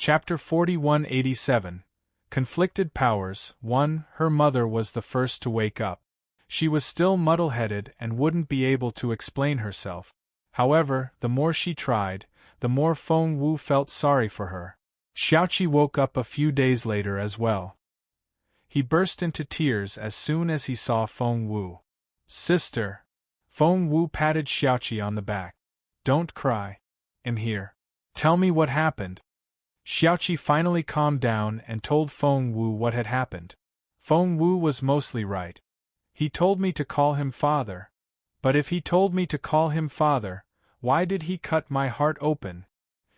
Chapter 4187. Conflicted Powers. 1. Her mother was the first to wake up. She was still muddle-headed and wouldn't be able to explain herself. However, the more she tried, the more Feng Wu felt sorry for her. Xiaoqi woke up a few days later as well. He burst into tears as soon as he saw Feng Wu. "Sister." Feng Wu patted Xiaoqi on the back. "Don't cry. I'm here. Tell me what happened." Xiaoqi finally calmed down and told Feng Wu what had happened. Feng Wu was mostly right. He told me to call him father. But if he told me to call him father, why did he cut my heart open?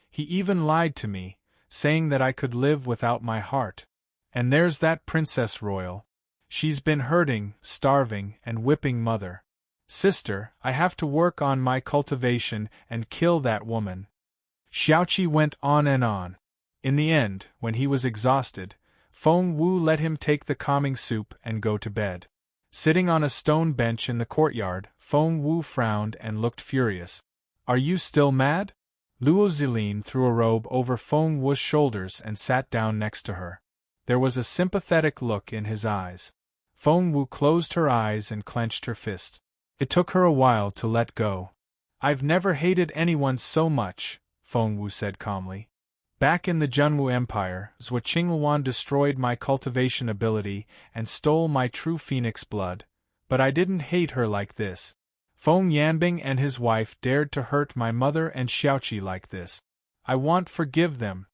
He even lied to me, saying that I could live without my heart. And there's that Princess Royal. She's been hurting, starving, and whipping mother. Sister, I have to work on my cultivation and kill that woman. Xiaoqi went on and on. In the end, when he was exhausted, Feng Wu let him take the calming soup and go to bed. Sitting on a stone bench in the courtyard, Feng Wu frowned and looked furious. "Are you still mad?" Luo Zilin threw a robe over Feng Wu's shoulders and sat down next to her. There was a sympathetic look in his eyes. Feng Wu closed her eyes and clenched her fist. It took her a while to let go. "I've never hated anyone so much," Feng Wu said calmly. "Back in the Junwu Empire, Zhou Qingluan destroyed my cultivation ability and stole my true phoenix blood, but I didn't hate her like this. Feng Yanbing and his wife dared to hurt my mother and Xiaoqi like this. I won't forgive them."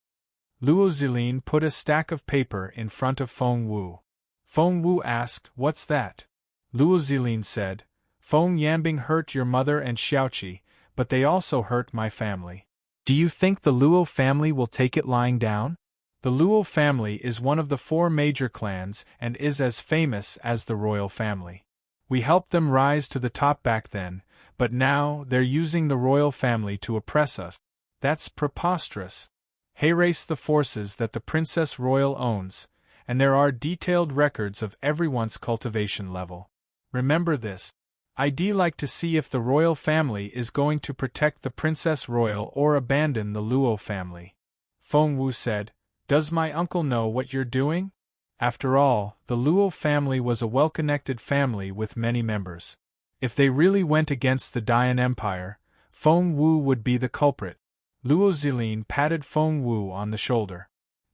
Luo Zilin put a stack of paper in front of Feng Wu. Feng Wu asked, "What's that?" Luo Zilin said, "Feng Yanbing hurt your mother and Xiaoqi, but they also hurt my family. Do you think the Luo family will take it lying down?" The Luo family is one of the 4 major clans and is as famous as the royal family. We helped them rise to the top back then, but now they're using the royal family to oppress us. That's preposterous. Harass the forces that the Princess Royal owns, and there are detailed records of everyone's cultivation level. Remember this. I'd like to see if the royal family is going to protect the Princess Royal or abandon the Luo family. Feng Wu said, "Does my uncle know what you're doing?" After all, the Luo family was a well-connected family with many members. If they really went against the Dian Empire, Feng Wu would be the culprit. Luo Zilin patted Feng Wu on the shoulder.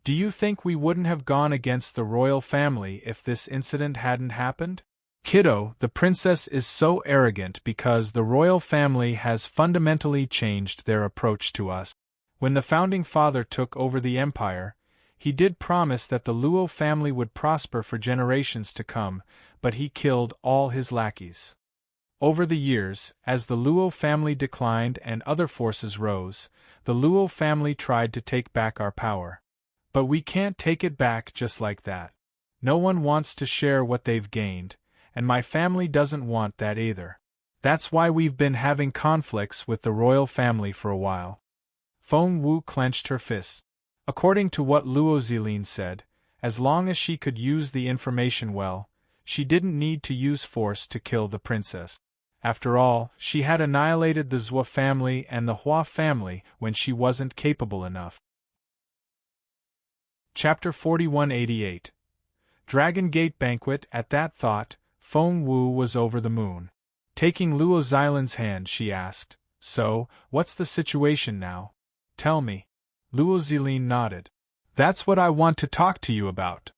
"Do you think we wouldn't have gone against the royal family if this incident hadn't happened? Kiddo, the princess is so arrogant because the royal family has fundamentally changed their approach to us. When the founding father took over the empire, he did promise that the Luo family would prosper for generations to come, but he killed all his lackeys. Over the years, as the Luo family declined and other forces rose, the Luo family tried to take back our power. But we can't take it back just like that. No one wants to share what they've gained, and my family doesn't want that either. That's why we've been having conflicts with the royal family for a while." Feng Wu clenched her fists. According to what Luo Zilin said, as long as she could use the information well, she didn't need to use force to kill the princess. After all, she had annihilated the Zhou family and the Hua family when she wasn't capable enough. Chapter 4188. Dragon Gate Banquet. At that thought, Feng Wu was over the moon. Taking Luo Zilin's hand, she asked, "So, what's the situation now? Tell me." Luo Zilin nodded. "That's what I want to talk to you about.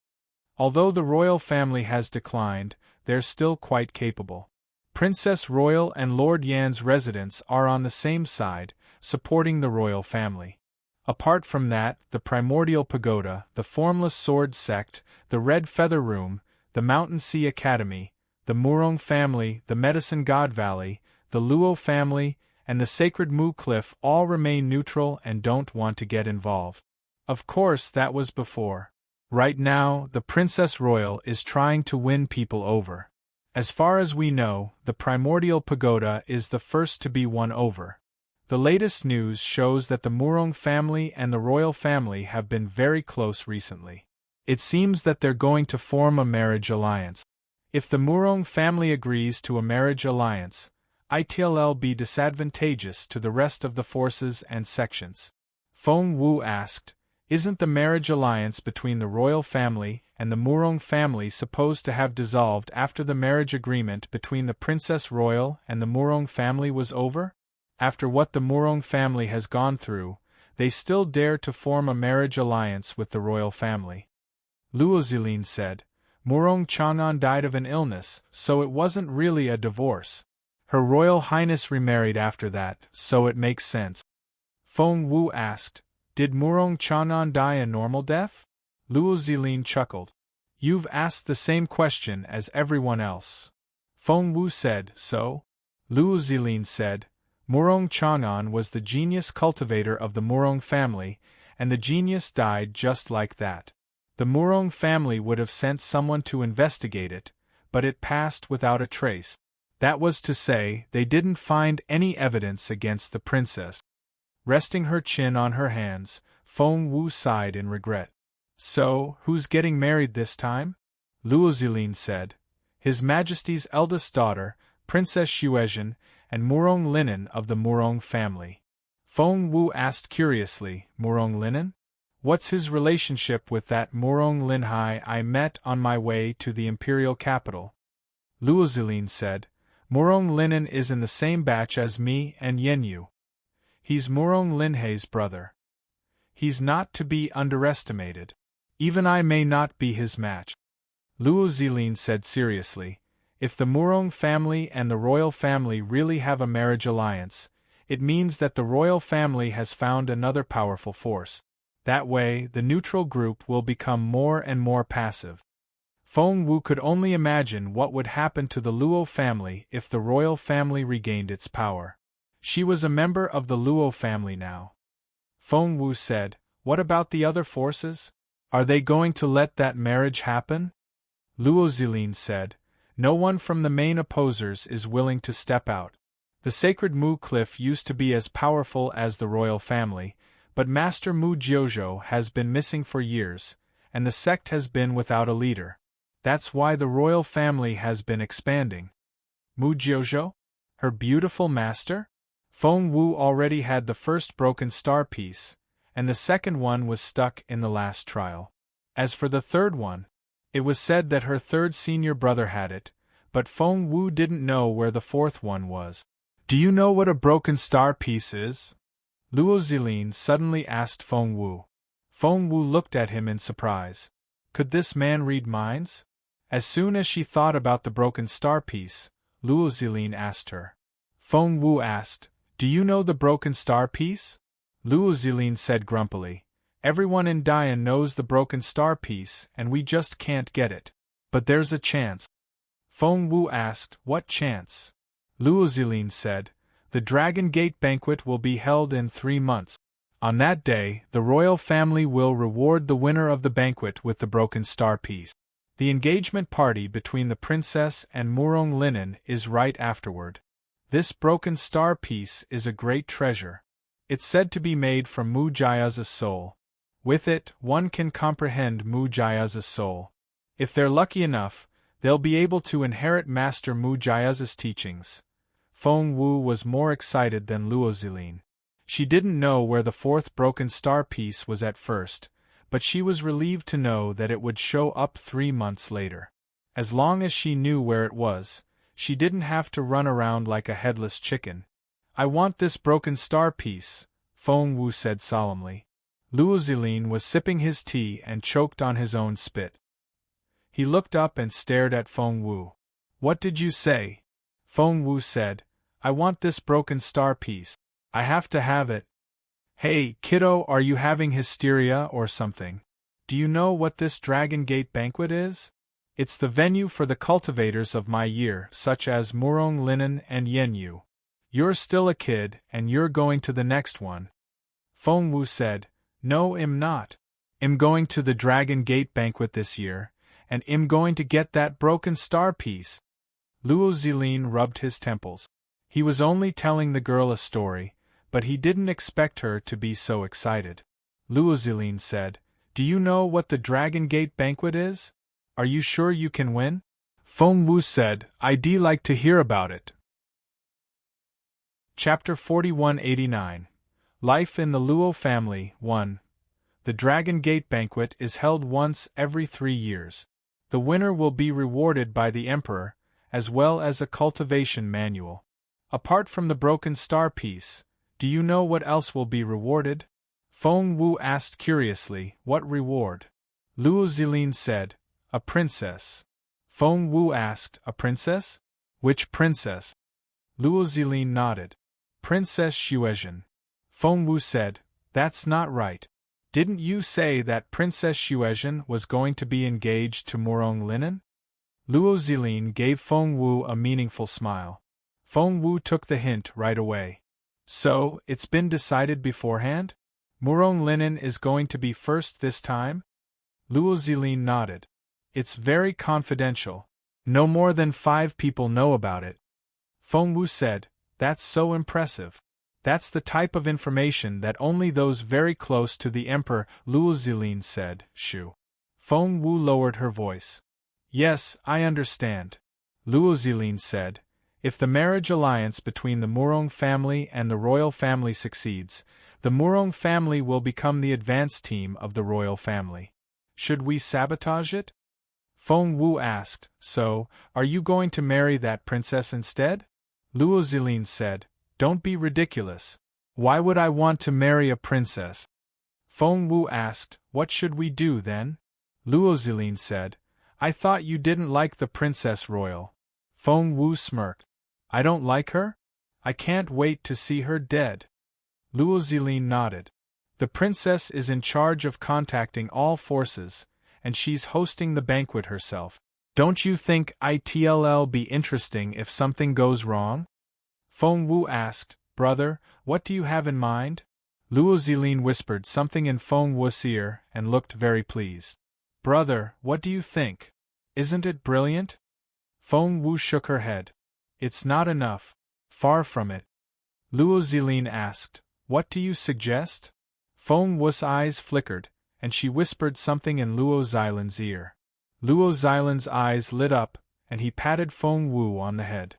Although the royal family has declined, they're still quite capable. Princess Royal and Lord Yan's residence are on the same side, supporting the royal family. Apart from that, the Primordial Pagoda, the Formless Sword Sect, the Red Feather Room, the Mountain Sea Academy, the Murong family, the Medicine God Valley, the Luo family, and the Sacred Mu Cliff all remain neutral and don't want to get involved. Of course, that was before. Right now, the Princess Royal is trying to win people over. As far as we know, the Primordial Pagoda is the first to be won over. The latest news shows that the Murong family and the royal family have been very close recently. It seems that they're going to form a marriage alliance. If the Murong family agrees to a marriage alliance, it'll be disadvantageous to the rest of the forces and sections." Feng Wu asked, Isn't the marriage alliance between the royal family and the Murong family supposed to have dissolved after the marriage agreement between the Princess Royal and the Murong family was over? After what the Murong family has gone through, they still dare to form a marriage alliance with the royal family. Luo Zilin said, Murong Chang'an died of an illness, so it wasn't really a divorce. Her Royal Highness remarried after that, so it makes sense. Feng Wu asked, Did Murong Chang'an die a normal death? Luo Zilin chuckled. You've asked the same question as everyone else. Feng Wu said, So? Luo Zilin said, Murong Chang'an was the genius cultivator of the Murong family, and the genius died just like that. The Murong family would have sent someone to investigate it, but it passed without a trace. That was to say, they didn't find any evidence against the princess. Resting her chin on her hands, Feng Wu sighed in regret. So, who's getting married this time? Luo Zilin said. His Majesty's eldest daughter, Princess Xuezhen, and Murong Linen of the Murong family. Feng Wu asked curiously, Murong Linen? What's his relationship with that Murong Linhai I met on my way to the imperial capital? Luo Zilin said, Murong Linen is in the same batch as me and Yenyu. He's Murong Linhai's brother. He's not to be underestimated. Even I may not be his match. Luo Zilin said seriously, If the Murong family and the royal family really have a marriage alliance, it means that the royal family has found another powerful force. That way, the neutral group will become more and more passive. Feng Wu could only imagine what would happen to the Luo family if the royal family regained its power. She was a member of the Luo family now. Feng Wu said, What about the other forces? Are they going to let that marriage happen? Luo Zilin said, No one from the main opposers is willing to step out. The sacred Mu Cliff used to be as powerful as the royal family, but Master Mu Jiuzhou has been missing for years, and the sect has been without a leader. That's why the royal family has been expanding. Mu Jiuzhou? Her beautiful master? Feng Wu already had the first broken star piece, and the second one was stuck in the last trial. As for the third one, it was said that her third senior brother had it, but Feng Wu didn't know where the fourth one was. Do you know what a broken star piece is? Luo Zilin suddenly asked Feng Wu. Feng Wu looked at him in surprise. Could this man read minds? As soon as she thought about the broken star piece, Luo Zilin asked her. Feng Wu asked, Do you know the broken star piece? Luo Zilin said grumpily, Everyone in Dian knows the broken star piece and we just can't get it. But there's a chance. Feng Wu asked, What chance? Luo Zilin said, The Dragon Gate banquet will be held in 3 months. On that day, the royal family will reward the winner of the banquet with the broken star piece. The engagement party between the princess and Murong Linen is right afterward. This broken star piece is a great treasure. It's said to be made from Mu Jiaya's soul. With it, one can comprehend Mu Jiaya's soul. If they're lucky enough, they'll be able to inherit Master Mu Jiaya's teachings. Feng Wu was more excited than Luo Zilin. She didn't know where the fourth broken star piece was at first, but she was relieved to know that it would show up 3 months later. As long as she knew where it was, she didn't have to run around like a headless chicken. I want this broken star piece, Feng Wu said solemnly. Luo Zilin was sipping his tea and choked on his own spit. He looked up and stared at Feng Wu. What did you say? Feng Wu said, I want this broken star piece. I have to have it. Hey, kiddo, are you having hysteria or something? Do you know what this Dragon Gate banquet is? It's the venue for the cultivators of my year, such as Murong Linen and Yenyu. You're still a kid, and you're going to the next one. Feng Wu said, No, I'm not. I'm going to the Dragon Gate banquet this year, and I'm going to get that broken star piece. Luo Zilin rubbed his temples. He was only telling the girl a story, but he didn't expect her to be so excited. Luo Zilin said, Do you know what the Dragon Gate banquet is? Are you sure you can win? Feng Wu said, I'd like to hear about it. Chapter 4189. Life in the Luo Family 1. The Dragon Gate banquet is held once every 3 years. The winner will be rewarded by the Emperor, as well as a cultivation manual. Apart from the broken star piece, do you know what else will be rewarded? Feng Wu asked curiously. What reward? Luo Zilin said, a princess. Feng Wu asked, a princess? Which princess? Luo Zilin nodded. Princess Xuezhen. Feng Wu said, that's not right. Didn't you say that Princess Xuezhen was going to be engaged to Murong Linen? Luo Zilin gave Feng Wu a meaningful smile. Feng Wu took the hint right away. So, it's been decided beforehand? Murong Linen is going to be first this time? Luo Zilin nodded. It's very confidential. No more than 5 people know about it. Feng Wu said, that's so impressive. That's the type of information that only those very close to the Emperor, Luo Zilin said, Shu. Feng Wu lowered her voice. Yes, I understand. Luo Zilin said, if the marriage alliance between the Murong family and the royal family succeeds, the Murong family will become the advance team of the royal family. Should we sabotage it? Feng Wu asked, so, are you going to marry that princess instead? Luo Zilin said, don't be ridiculous. Why would I want to marry a princess? Feng Wu asked, what should we do then? Luo Zilin said, I thought you didn't like the princess royal. Feng Wu smirked. I don't like her? I can't wait to see her dead. Luo Zilin nodded. The princess is in charge of contacting all forces, and she's hosting the banquet herself. Don't you think it'll be interesting if something goes wrong? Feng Wu asked, brother, what do you have in mind? Luo Zilin whispered something in Feng Wu's ear and looked very pleased. Brother, what do you think? Isn't it brilliant? Feng Wu shook her head. It's not enough. Far from it. Luo Zilin asked, what do you suggest? Feng Wu's eyes flickered, and she whispered something in Luo Zilin's ear. Luo Zilin's eyes lit up, and he patted Feng Wu on the head.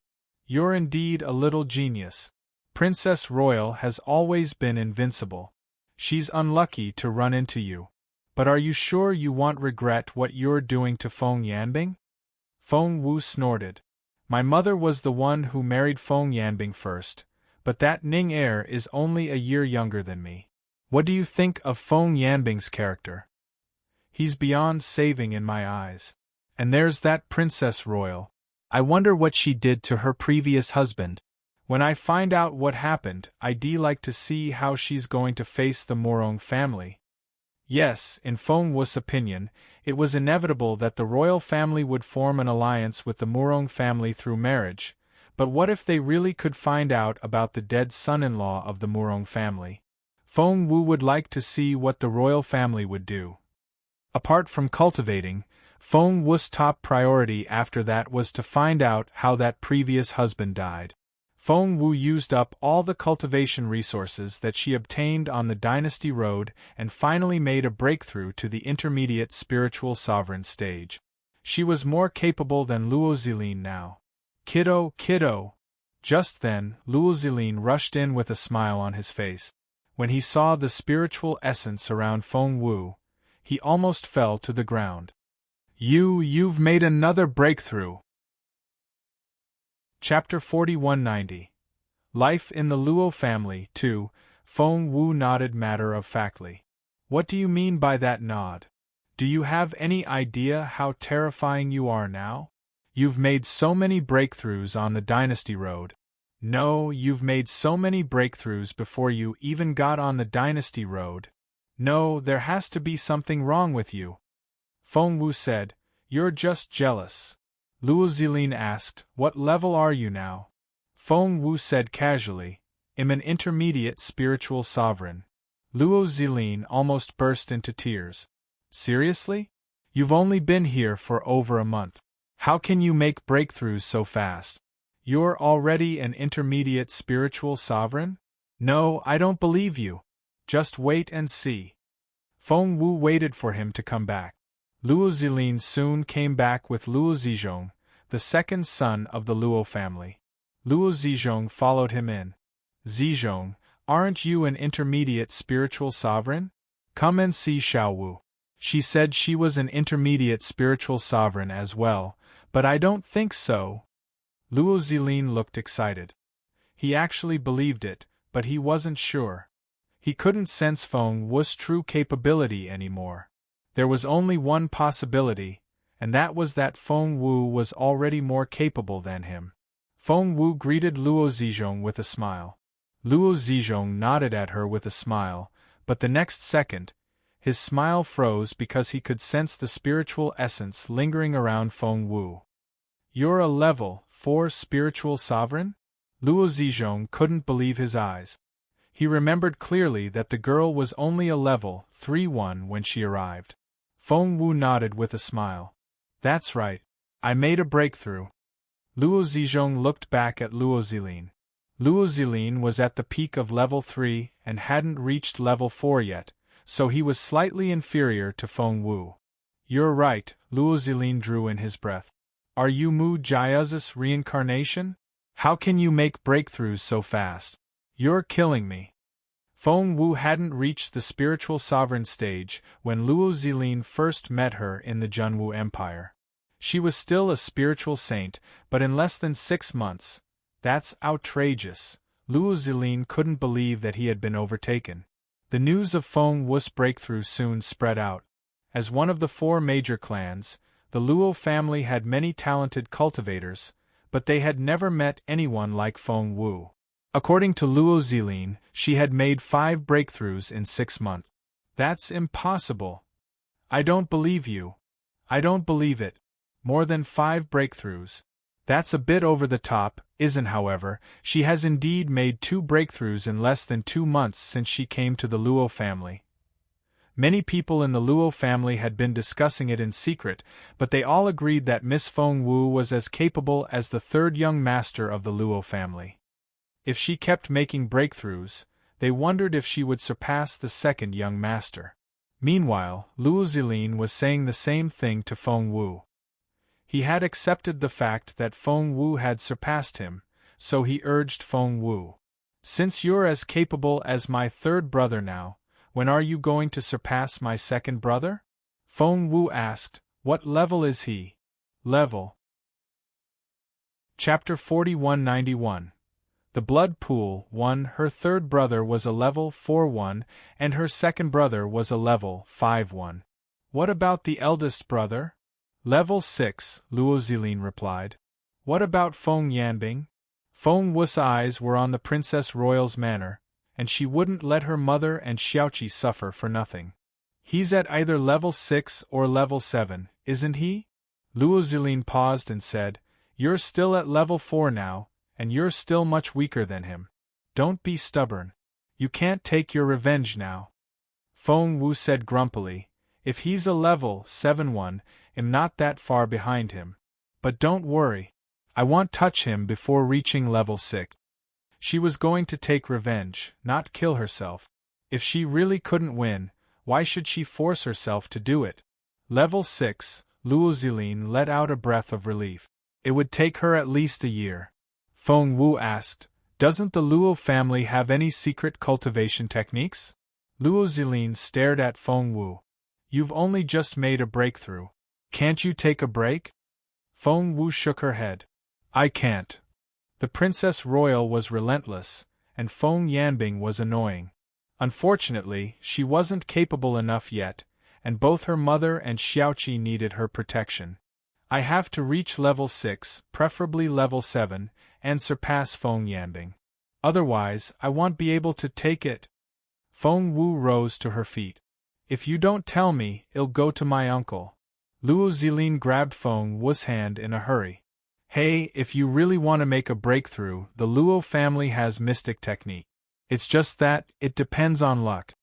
You're indeed a little genius. Princess Royal has always been invincible. She's unlucky to run into you. But are you sure you won't regret what you're doing to Feng Yanbing? Feng Wu snorted. My mother was the one who married Feng Yanbing first, but that Ning heir is only a year younger than me. What do you think of Feng Yanbing's character? He's beyond saving in my eyes. And there's that Princess Royal. I wonder what she did to her previous husband. When I find out what happened, I'd like to see how she's going to face the Murong family. Yes, in Feng Wu's opinion, it was inevitable that the royal family would form an alliance with the Murong family through marriage, but what if they really could find out about the dead son-in-law of the Murong family? Feng Wu would like to see what the royal family would do. Apart from cultivating, Feng Wu's top priority after that was to find out how that previous husband died. Feng Wu used up all the cultivation resources that she obtained on the Dynasty Road and finally made a breakthrough to the intermediate spiritual sovereign stage. She was more capable than Luo Zilin now. Kiddo, kiddo! Just then, Luo Zilin rushed in with a smile on his face. When he saw the spiritual essence around Feng Wu, he almost fell to the ground. You've made another breakthrough! Chapter 4190. Life in the Luo family, 2. Feng Wu nodded matter-of-factly. What do you mean by that nod? Do you have any idea how terrifying you are now? You've made so many breakthroughs on the Dynasty Road. No, you've made so many breakthroughs before you even got on the Dynasty Road. No, there has to be something wrong with you. Feng Wu said, you're just jealous. Luo Zilin asked, what level are you now? Feng Wu said casually, I'm an intermediate spiritual sovereign. Luo Zilin almost burst into tears. Seriously? You've only been here for over a month. How can you make breakthroughs so fast? You're already an intermediate spiritual sovereign? No, I don't believe you. Just wait and see. Feng Wu waited for him to come back. Luo Zilin soon came back with Luo Zizhong, the second son of the Luo family. Luo Zizhong followed him in. Zizhong, aren't you an intermediate spiritual sovereign? Come and see Xiaowu. She said she was an intermediate spiritual sovereign as well, but I don't think so. Luo Zilin looked excited. He actually believed it, but he wasn't sure. He couldn't sense Feng Wu's true capability anymore. There was only one possibility, and that was that Feng Wu was already more capable than him. Feng Wu greeted Luo Zizhong with a smile. Luo Zizhong nodded at her with a smile, but the next second, his smile froze because he could sense the spiritual essence lingering around Feng Wu. You're a level 4 spiritual sovereign? Luo Zizhong couldn't believe his eyes. He remembered clearly that the girl was only a level 3-1 when she arrived. Feng Wu nodded with a smile. That's right. I made a breakthrough. Luo Zizhong looked back at Luo Zilin. Luo Zilin was at the peak of level 3 and hadn't reached level 4 yet, so he was slightly inferior to Feng Wu. You're right, Luo Zilin drew in his breath. Are you Mu Jia's reincarnation? How can you make breakthroughs so fast? You're killing me. Feng Wu hadn't reached the spiritual sovereign stage when Luo Zilin first met her in the Junwu Empire. She was still a spiritual saint, but in less than 6 months. That's outrageous. Luo Zilin couldn't believe that he had been overtaken. The news of Feng Wu's breakthrough soon spread out. As one of the 4 major clans, the Luo family had many talented cultivators, but they had never met anyone like Feng Wu. According to Luo Zilin, she had made 5 breakthroughs in 6 months. That's impossible. I don't believe you. I don't believe it. More than 5 breakthroughs. That's a bit over the top, isn't however, she has indeed made 2 breakthroughs in less than 2 months since she came to the Luo family. Many people in the Luo family had been discussing it in secret, but they all agreed that Miss Feng Wu was as capable as the 3rd young master of the Luo family. If she kept making breakthroughs, they wondered if she would surpass the 2nd young master. Meanwhile, Luo Zilin was saying the same thing to Feng Wu. He had accepted the fact that Feng Wu had surpassed him, so he urged Feng Wu. Since you're as capable as my 3rd brother now, when are you going to surpass my 2nd brother? Feng Wu asked. What level is he? Level. Chapter 4191. The Blood Pool 1. Her 3rd brother was a level 4-1, and her 2nd brother was a level 5-1. What about the eldest brother? Level 6, Luo Zilin replied. What about Feng Yanbing? Feng Wu's eyes were on the Princess Royal's manor, and she wouldn't let her mother and Xiaoqi suffer for nothing. He's at either level 6 or level 7, isn't he? Luo Zilin paused and said, You're still at level 4 now, and you're still much weaker than him. Don't be stubborn. You can't take your revenge now. Feng Wu said grumpily, If he's a level 7-1, I'm not that far behind him. But don't worry. I won't touch him before reaching level 6. She was going to take revenge, not kill herself. If she really couldn't win, why should she force herself to do it? Level 6, Luo Zilin let out a breath of relief. It would take her at least a year. Feng Wu asked, Doesn't the Luo family have any secret cultivation techniques? Luo Zilin stared at Feng Wu. You've only just made a breakthrough. Can't you take a break? Feng Wu shook her head. I can't. The Princess Royal was relentless, and Feng Yanbing was annoying. Unfortunately, she wasn't capable enough yet, and both her mother and Xiaoqi needed her protection. I have to reach level 6, preferably level 7, and surpass Feng Yanbing. Otherwise, I won't be able to take it. Feng Wu rose to her feet. If you don't tell me, I'll go to my uncle. Luo Zilin grabbed Feng Wu's hand in a hurry. Hey, if you really want to make a breakthrough, the Luo family has mystic technique. It's just that, it depends on luck.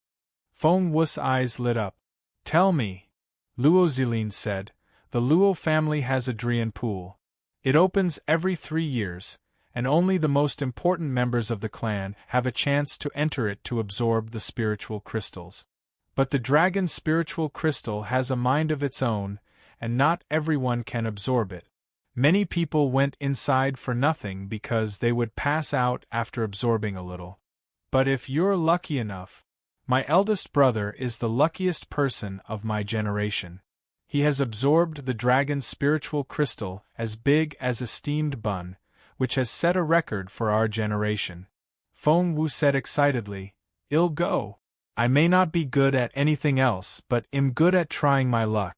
Feng Wu's eyes lit up. Tell me. Luo Zilin said, the Luo family has a Drian pool. It opens every 3 years, and only the most important members of the clan have a chance to enter it to absorb the spiritual crystals. But the dragon spiritual crystal has a mind of its own, and not everyone can absorb it. Many people went inside for nothing because they would pass out after absorbing a little. But if you're lucky enough, My eldest brother is the luckiest person of my generation. He has absorbed the dragon's spiritual crystal as big as a steamed bun, which has set a record for our generation. Feng Wu said excitedly, "I'll go. I may not be good at anything else, but am good at trying my luck."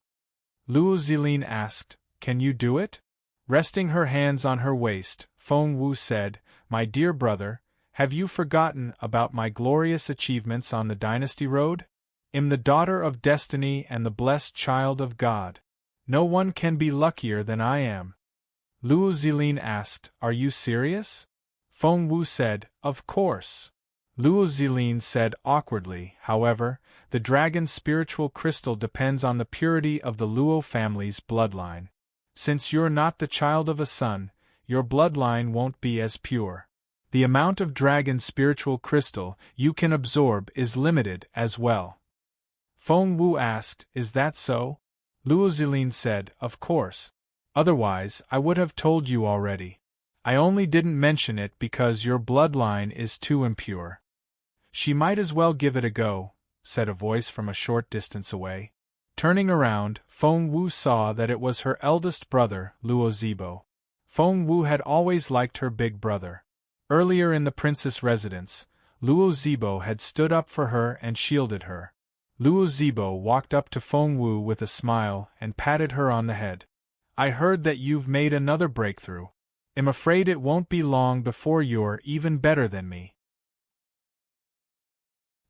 Luo Zilin asked, "Can you do it?" Resting her hands on her waist, Feng Wu said, "My dear brother, have you forgotten about my glorious achievements on the dynasty road? Am the daughter of destiny and the blessed child of God. No one can be luckier than I am." Luo Zilin asked, "Are you serious?" Feng Wu said, "Of course." Luo Zilin said awkwardly, "However, the dragon's spiritual crystal depends on the purity of the Luo family's bloodline. Since you're not the child of a son, your bloodline won't be as pure. The amount of dragon spiritual crystal you can absorb is limited as well." Feng Wu asked, "Is that so?" Luo Zilin said, "Of course. Otherwise, I would have told you already. I only didn't mention it because your bloodline is too impure." "She might as well give it a go," said a voice from a short distance away. Turning around, Feng Wu saw that it was her eldest brother, Luo Zibo. Feng Wu had always liked her big brother. Earlier in the princess' residence, Luo Zibo had stood up for her and shielded her. Luo Zibo walked up to Feng Wu with a smile and patted her on the head. "I heard that you've made another breakthrough. I'm afraid it won't be long before you're even better than me."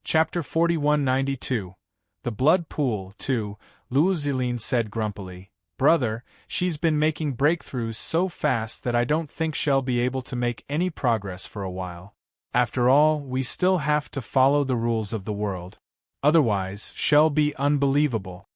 Chapter 4192. The Blood Pool 2. Luo Zilin said grumpily, "Brother, she's been making breakthroughs so fast that I don't think she'll be able to make any progress for a while. After all, we still have to follow the rules of the world. Otherwise, she'll be unbelievable."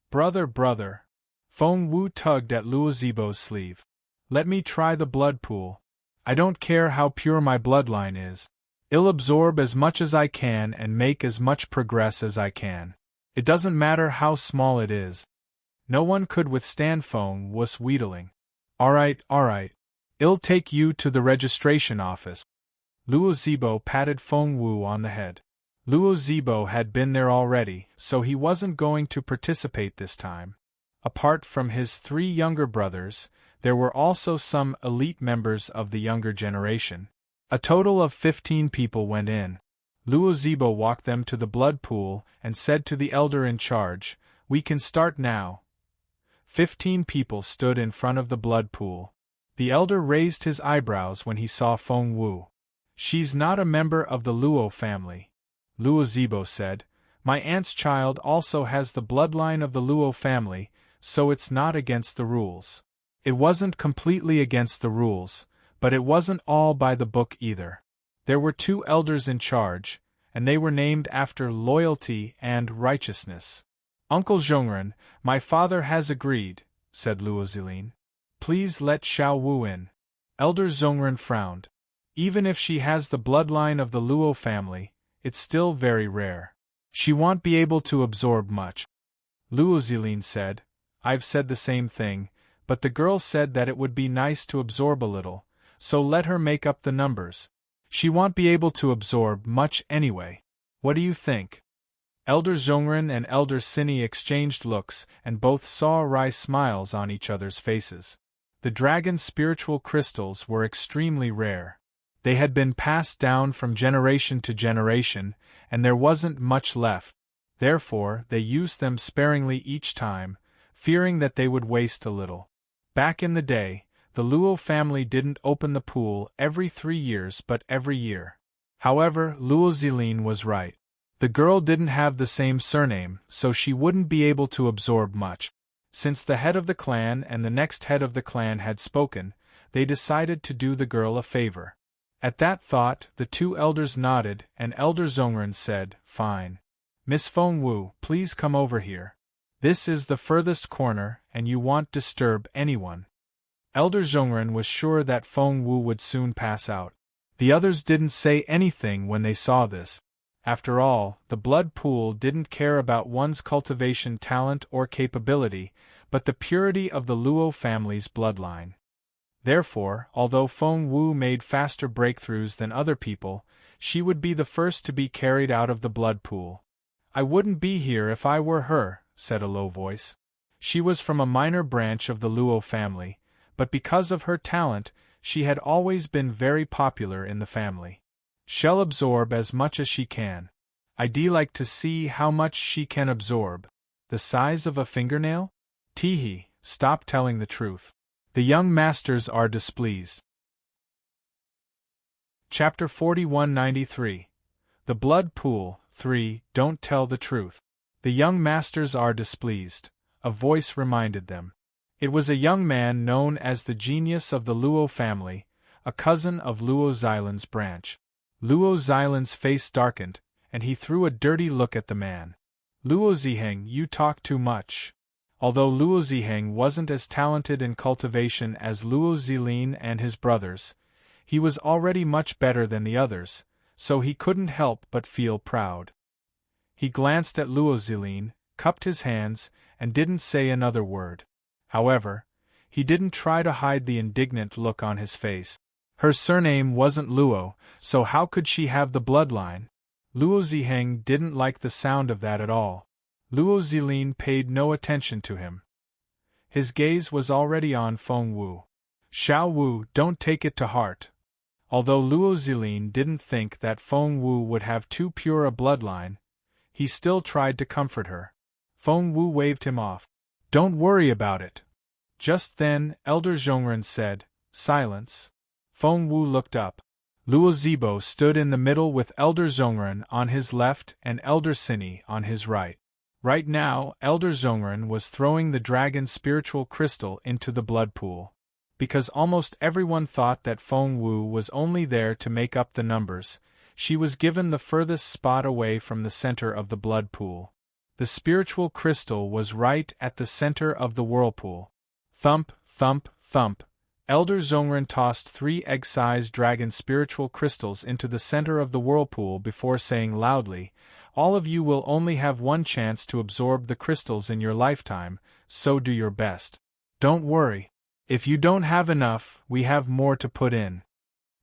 Brother. Feng Wu tugged at Luo Zibo's sleeve. "Let me try the blood pool. I don't care how pure my bloodline is. I'll absorb as much as I can and make as much progress as I can. It doesn't matter how small it is." No one could withstand Feng Wu's wheedling. All right. I'll take you to the registration office." Luo Zibo patted Feng Wu on the head. Luo Zibo had been there already, so he wasn't going to participate this time. Apart from his 3 younger brothers, there were also some elite members of the younger generation. A total of 15 people went in. Luo Zibo walked them to the blood pool and said to the elder in charge, "We can start now." 15 people stood in front of the blood pool. The elder raised his eyebrows when he saw Feng Wu. "She's not a member of the Luo family," Luo Zibo said. "My aunt's child also has the bloodline of the Luo family, so it's not against the rules." It wasn't completely against the rules, but it wasn't all by the book either. There were 2 elders in charge, and they were named after loyalty and righteousness. "Uncle Zhongren, my father has agreed," said Luo Zilin. "Please let Xiao Wu in." Elder Zhongren frowned. "Even if she has the bloodline of the Luo family, it's still very rare. She won't be able to absorb much." Luo Zilin said, "I've said the same thing, but the girl said that it would be nice to absorb a little, so let her make up the numbers. She won't be able to absorb much anyway. What do you think?" Elder Zhongren and Elder Sini exchanged looks, and both saw wry smiles on each other's faces. The dragon's spiritual crystals were extremely rare. They had been passed down from generation to generation, and there wasn't much left. Therefore, they used them sparingly each time, fearing that they would waste a little. Back in the day, the Luo family didn't open the pool every 3 years but every year. However, Luo Zilin was right. The girl didn't have the same surname, so she wouldn't be able to absorb much. Since the head of the clan and the next head of the clan had spoken, they decided to do the girl a favor. At that thought, the 2 elders nodded, and Elder Zhongren said, "Fine. Miss Feng Wu, please come over here. This is the furthest corner, and you won't disturb anyone." Elder Zhongren was sure that Feng Wu would soon pass out. The others didn't say anything when they saw this. After all, the blood pool didn't care about one's cultivation talent or capability, but the purity of the Luo family's bloodline. Therefore, although Feng Wu made faster breakthroughs than other people, She would be the first to be carried out of the blood pool. "I wouldn't be here if I were her," said a low voice. She was from a minor branch of the Luo family, but because of her talent, she had always been very popular in the family. "She'll absorb as much as she can. I'd like to see how much she can absorb. The size of a fingernail? Teehee, stop telling the truth. The young masters are displeased." Chapter 4193. The Blood Pool 3. Don't tell the truth. The young masters are displeased, a voice reminded them. It was a young man known as the genius of the Luo family, a cousin of Luo Xilan's branch. Luo Xilan's face darkened, and he threw a dirty look at the man. "Luo Ziheng, you talk too much." Although Luo Ziheng wasn't as talented in cultivation as Luo Zilin and his brothers, he was already much better than the others, so he couldn't help but feel proud. He glanced at Luo Zilin, cupped his hands, and didn't say another word. However, he didn't try to hide the indignant look on his face. Her surname wasn't Luo, so how could she have the bloodline? Luo Ziheng didn't like the sound of that at all. Luo Zilin paid no attention to him. His gaze was already on Feng Wu. "Xiao Wu, don't take it to heart." Although Luo Zilin didn't think that Feng Wu would have too pure a bloodline, he still tried to comfort her. Feng Wu waved him off. "Don't worry about it." Just then, Elder Zhongren said, "Silence." Feng Wu looked up. Luo Zibo stood in the middle with Elder Zhongren on his left and Elder Sini on his right. Right now, Elder Zhongren was throwing the dragon spiritual crystal into the blood pool. Because almost everyone thought that Feng Wu was only there to make up the numbers, she was given the furthest spot away from the center of the blood pool. The spiritual crystal was right at the center of the whirlpool. Thump, thump, thump. Elder Zhongren tossed 3 egg-sized dragon spiritual crystals into the center of the whirlpool before saying loudly, "All of you will only have one chance to absorb the crystals in your lifetime, so do your best. Don't worry. If you don't have enough, we have more to put in."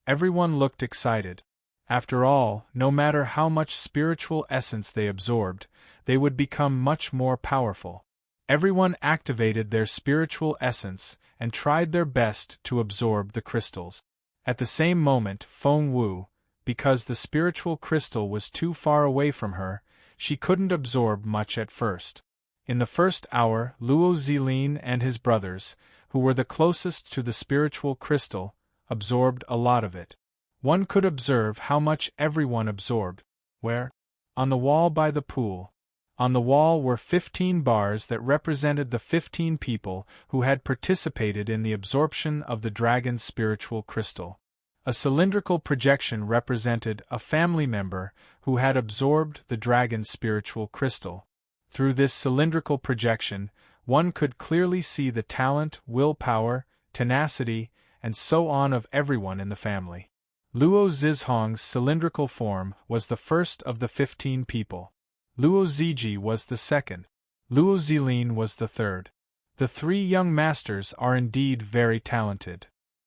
Everyone looked excited. After all, no matter how much spiritual essence they absorbed, they would become much more powerful. Everyone activated their spiritual essence and tried their best to absorb the crystals. At the same moment, Feng Wu, because the spiritual crystal was too far away from her, she couldn't absorb much at first. In the first hour, Luo Zilin and his brothers, who were the closest to the spiritual crystal, absorbed a lot of it. One could observe how much everyone absorbed. Where? On the wall by the pool. On the wall were 15 bars that represented the 15 people who had participated in the absorption of the dragon's spiritual crystal. A cylindrical projection represented a family member who had absorbed the dragon's spiritual crystal. Through this cylindrical projection, one could clearly see the talent, willpower, tenacity, and so on of everyone in the family. Luo Zizhong's cylindrical form was the first of the 15 people. Luo Ziji was the second. Luo Zilin was the third. The 3 young masters are indeed very talented.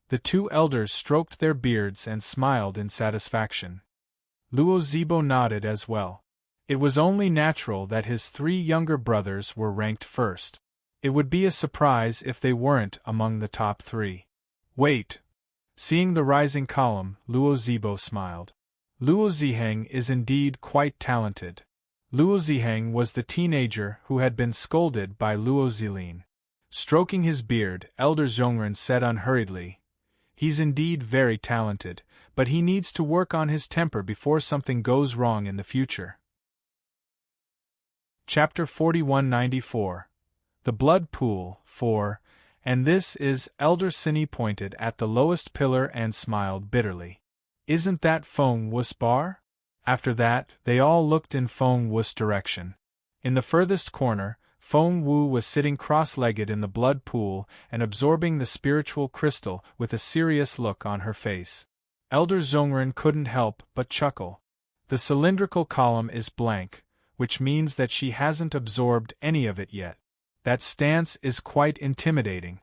The 2 elders stroked their beards and smiled in satisfaction. Luo Zibo nodded as well. It was only natural that his 3 younger brothers were ranked first. It would be a surprise if they weren't among the top 3. Wait. Seeing the rising column, Luo Zibo smiled. Luo Ziheng is indeed quite talented. Luo Ziheng was the teenager who had been scolded by Luo Zilin. Stroking his beard, Elder Zhongren said unhurriedly, "He's indeed very talented, but he needs to work on his temper before something goes wrong in the future." Chapter 4194. The Blood Pool 4. And this is, Elder Sini pointed at the lowest pillar and smiled bitterly. "Isn't that Feng Wu's bar?" After that, they all looked in Feng Wu's direction. In the furthest corner, Feng Wu was sitting cross-legged in the blood pool and absorbing the spiritual crystal with a serious look on her face. Elder Zhongren couldn't help but chuckle. The cylindrical column is blank, which means that she hasn't absorbed any of it yet. That stance is quite intimidating.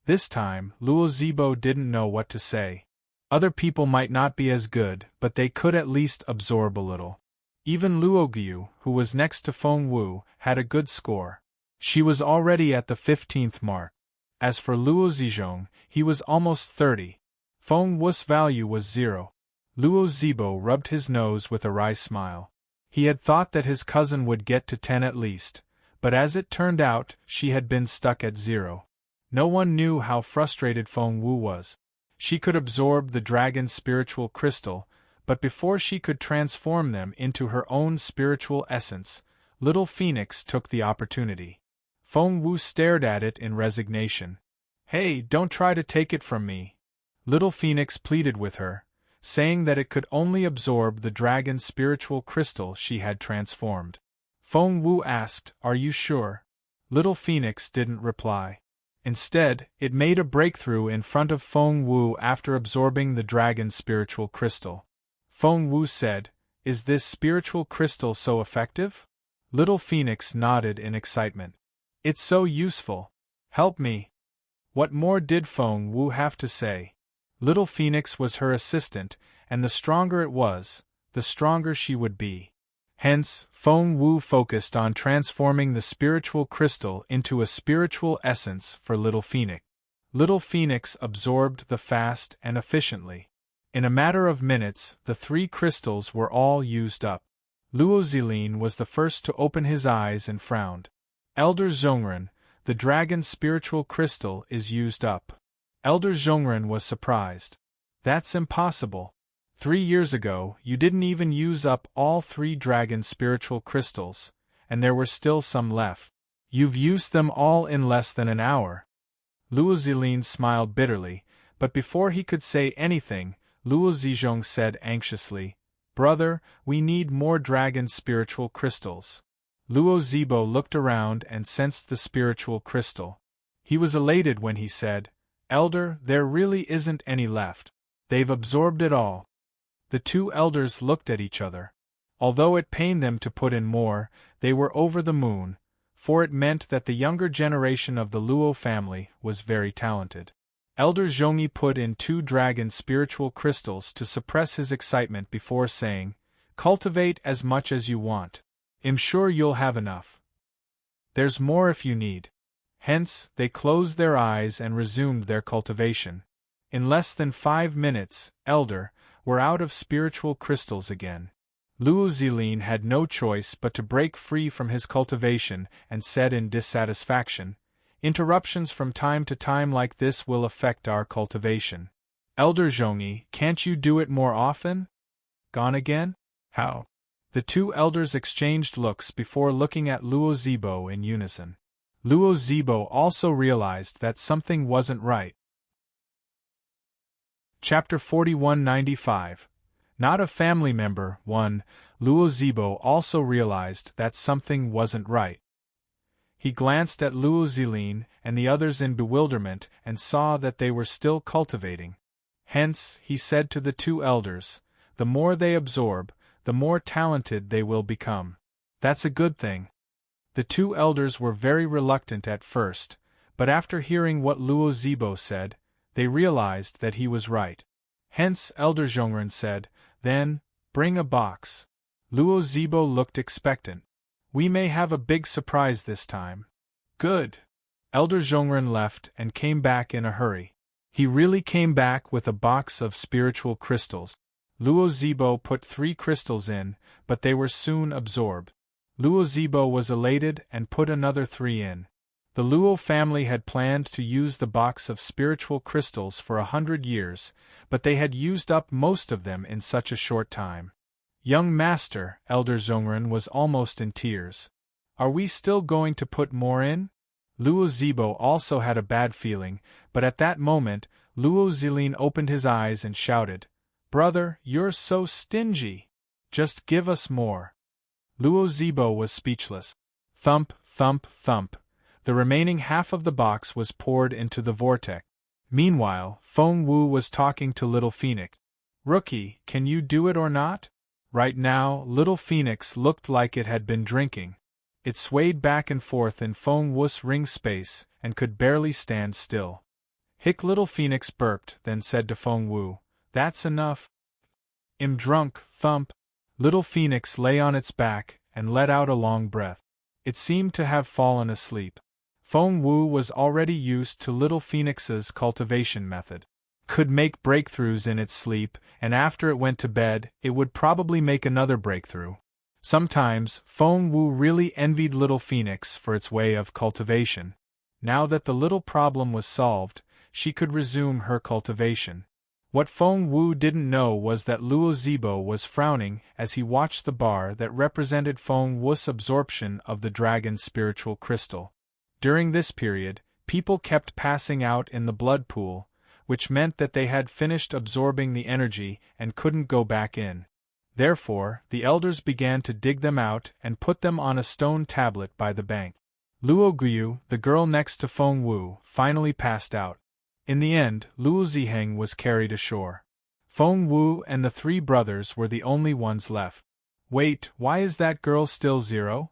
This time, Luo Zibo didn't know what to say. Other people might not be as good, but they could at least absorb a little. Even Luo Gyu, who was next to Feng Wu, had a good score. She was already at the 15th mark. As for Luo Zizhong, he was almost 30. Feng Wu's value was 0. Luo Zibo rubbed his nose with a wry smile. He had thought that his cousin would get to 10 at least, but as it turned out, she had been stuck at 0. No one knew how frustrated Feng Wu was. She could absorb the dragon's spiritual crystal, but before she could transform them into her own spiritual essence, Little Phoenix took the opportunity. Feng Wu stared at it in resignation. "Hey, don't try to take it from me," Little Phoenix pleaded with her, saying that it could only absorb the dragon's spiritual crystal she had transformed. Feng Wu asked, "Are you sure?" Little Phoenix didn't reply. Instead, it made a breakthrough in front of Feng Wu after absorbing the dragon's spiritual crystal. Feng Wu said, "Is this spiritual crystal so effective?" Little Phoenix nodded in excitement. "It's so useful. Help me." What more did Feng Wu have to say? Little Phoenix was her assistant, and the stronger it was, the stronger she would be. Hence, Feng Wu focused on transforming the spiritual crystal into a spiritual essence for Little Phoenix. Little Phoenix absorbed the fast and efficiently. In a matter of minutes, the 3 crystals were all used up. Luo Zilin was the first to open his eyes and frowned. "Elder Zhongren, the dragon's spiritual crystal is used up." Elder Zhongren was surprised. "That's impossible. 3 years ago, you didn't even use up all 3 dragon spiritual crystals, and there were still some left. You've used them all in less than an hour." Luo Zilin smiled bitterly, but before he could say anything, Luo Zizhong said anxiously, "Brother, we need more dragon spiritual crystals." Luo Zibo looked around and sensed the spiritual crystal. He was elated when he said, "Elder, there really isn't any left. They've absorbed it all." The 2 elders looked at each other. Although it pained them to put in more, they were over the moon, for it meant that the younger generation of the Luo family was very talented. Elder Zhongyi put in 2 dragon spiritual crystals to suppress his excitement before saying, "Cultivate as much as you want. I'm sure you'll have enough. There's more if you need." Hence, they closed their eyes and resumed their cultivation. In less than 5 minutes, Elder, were out of spiritual crystals again. Luo Zilin had no choice but to break free from his cultivation and said in dissatisfaction, "Interruptions from time to time like this will affect our cultivation. Elder Zhongyi, can't you do it more often?" "Gone again? How?" The 2 elders exchanged looks before looking at Luo Zibo in unison. Luo Zibo also realized that something wasn't right. Chapter 4195. Not a family member. 1. Luo Zibo also realized that something wasn't right. He glanced at Luo Zilin and the others in bewilderment and saw that they were still cultivating. Hence, he said to the 2 elders, "The more they absorb, the more talented they will become. That's a good thing." The 2 elders were very reluctant at first, but after hearing what Luo Zibo said, they realized that he was right. Hence Elder Zhongren said, "Then, bring a box." Luo Zibo looked expectant. "We may have a big surprise this time." "Good." Elder Zhongren left and came back in a hurry. He really came back with a box of spiritual crystals. Luo Zibo put 3 crystals in, but they were soon absorbed. Luo Zibo was elated and put another 3 in. The Luo family had planned to use the box of spiritual crystals for 100 years, but they had used up most of them in such a short time. "Young master," Elder Zhongren was almost in tears. "Are we still going to put more in?" Luo Zibo also had a bad feeling, but at that moment, Luo Zilin opened his eyes and shouted, "Brother, you're so stingy! Just give us more." Luo Zibo was speechless. Thump, thump, thump. The remaining half of the box was poured into the vortex. Meanwhile, Feng Wu was talking to Little Phoenix. "Rookie, can you do it or not?" Right now, Little Phoenix looked like it had been drinking. It swayed back and forth in Feng Wu's ring space and could barely stand still. Hick Little Phoenix burped, then said to Feng Wu, That's enough. Drunk, thump. Little Phoenix lay on its back and let out a long breath. It seemed to have fallen asleep. Feng Wu was already used to Little Phoenix's cultivation method. Could make breakthroughs in its sleep, and after it went to bed, it would probably make another breakthrough. Sometimes, Feng Wu really envied Little Phoenix for its way of cultivation. Now that the little problem was solved, she could resume her cultivation. What Feng Wu didn't know was that Luo Zibo was frowning as he watched the bar that represented Feng Wu's absorption of the dragon's spiritual crystal. During this period, people kept passing out in the blood pool, which meant that they had finished absorbing the energy and couldn't go back in. Therefore, the elders began to dig them out and put them on a stone tablet by the bank. Luo Guyu, the girl next to Feng Wu, finally passed out. In the end, Luo Ziheng was carried ashore. Feng Wu and the three brothers were the only ones left. Wait, why is that girl still 0?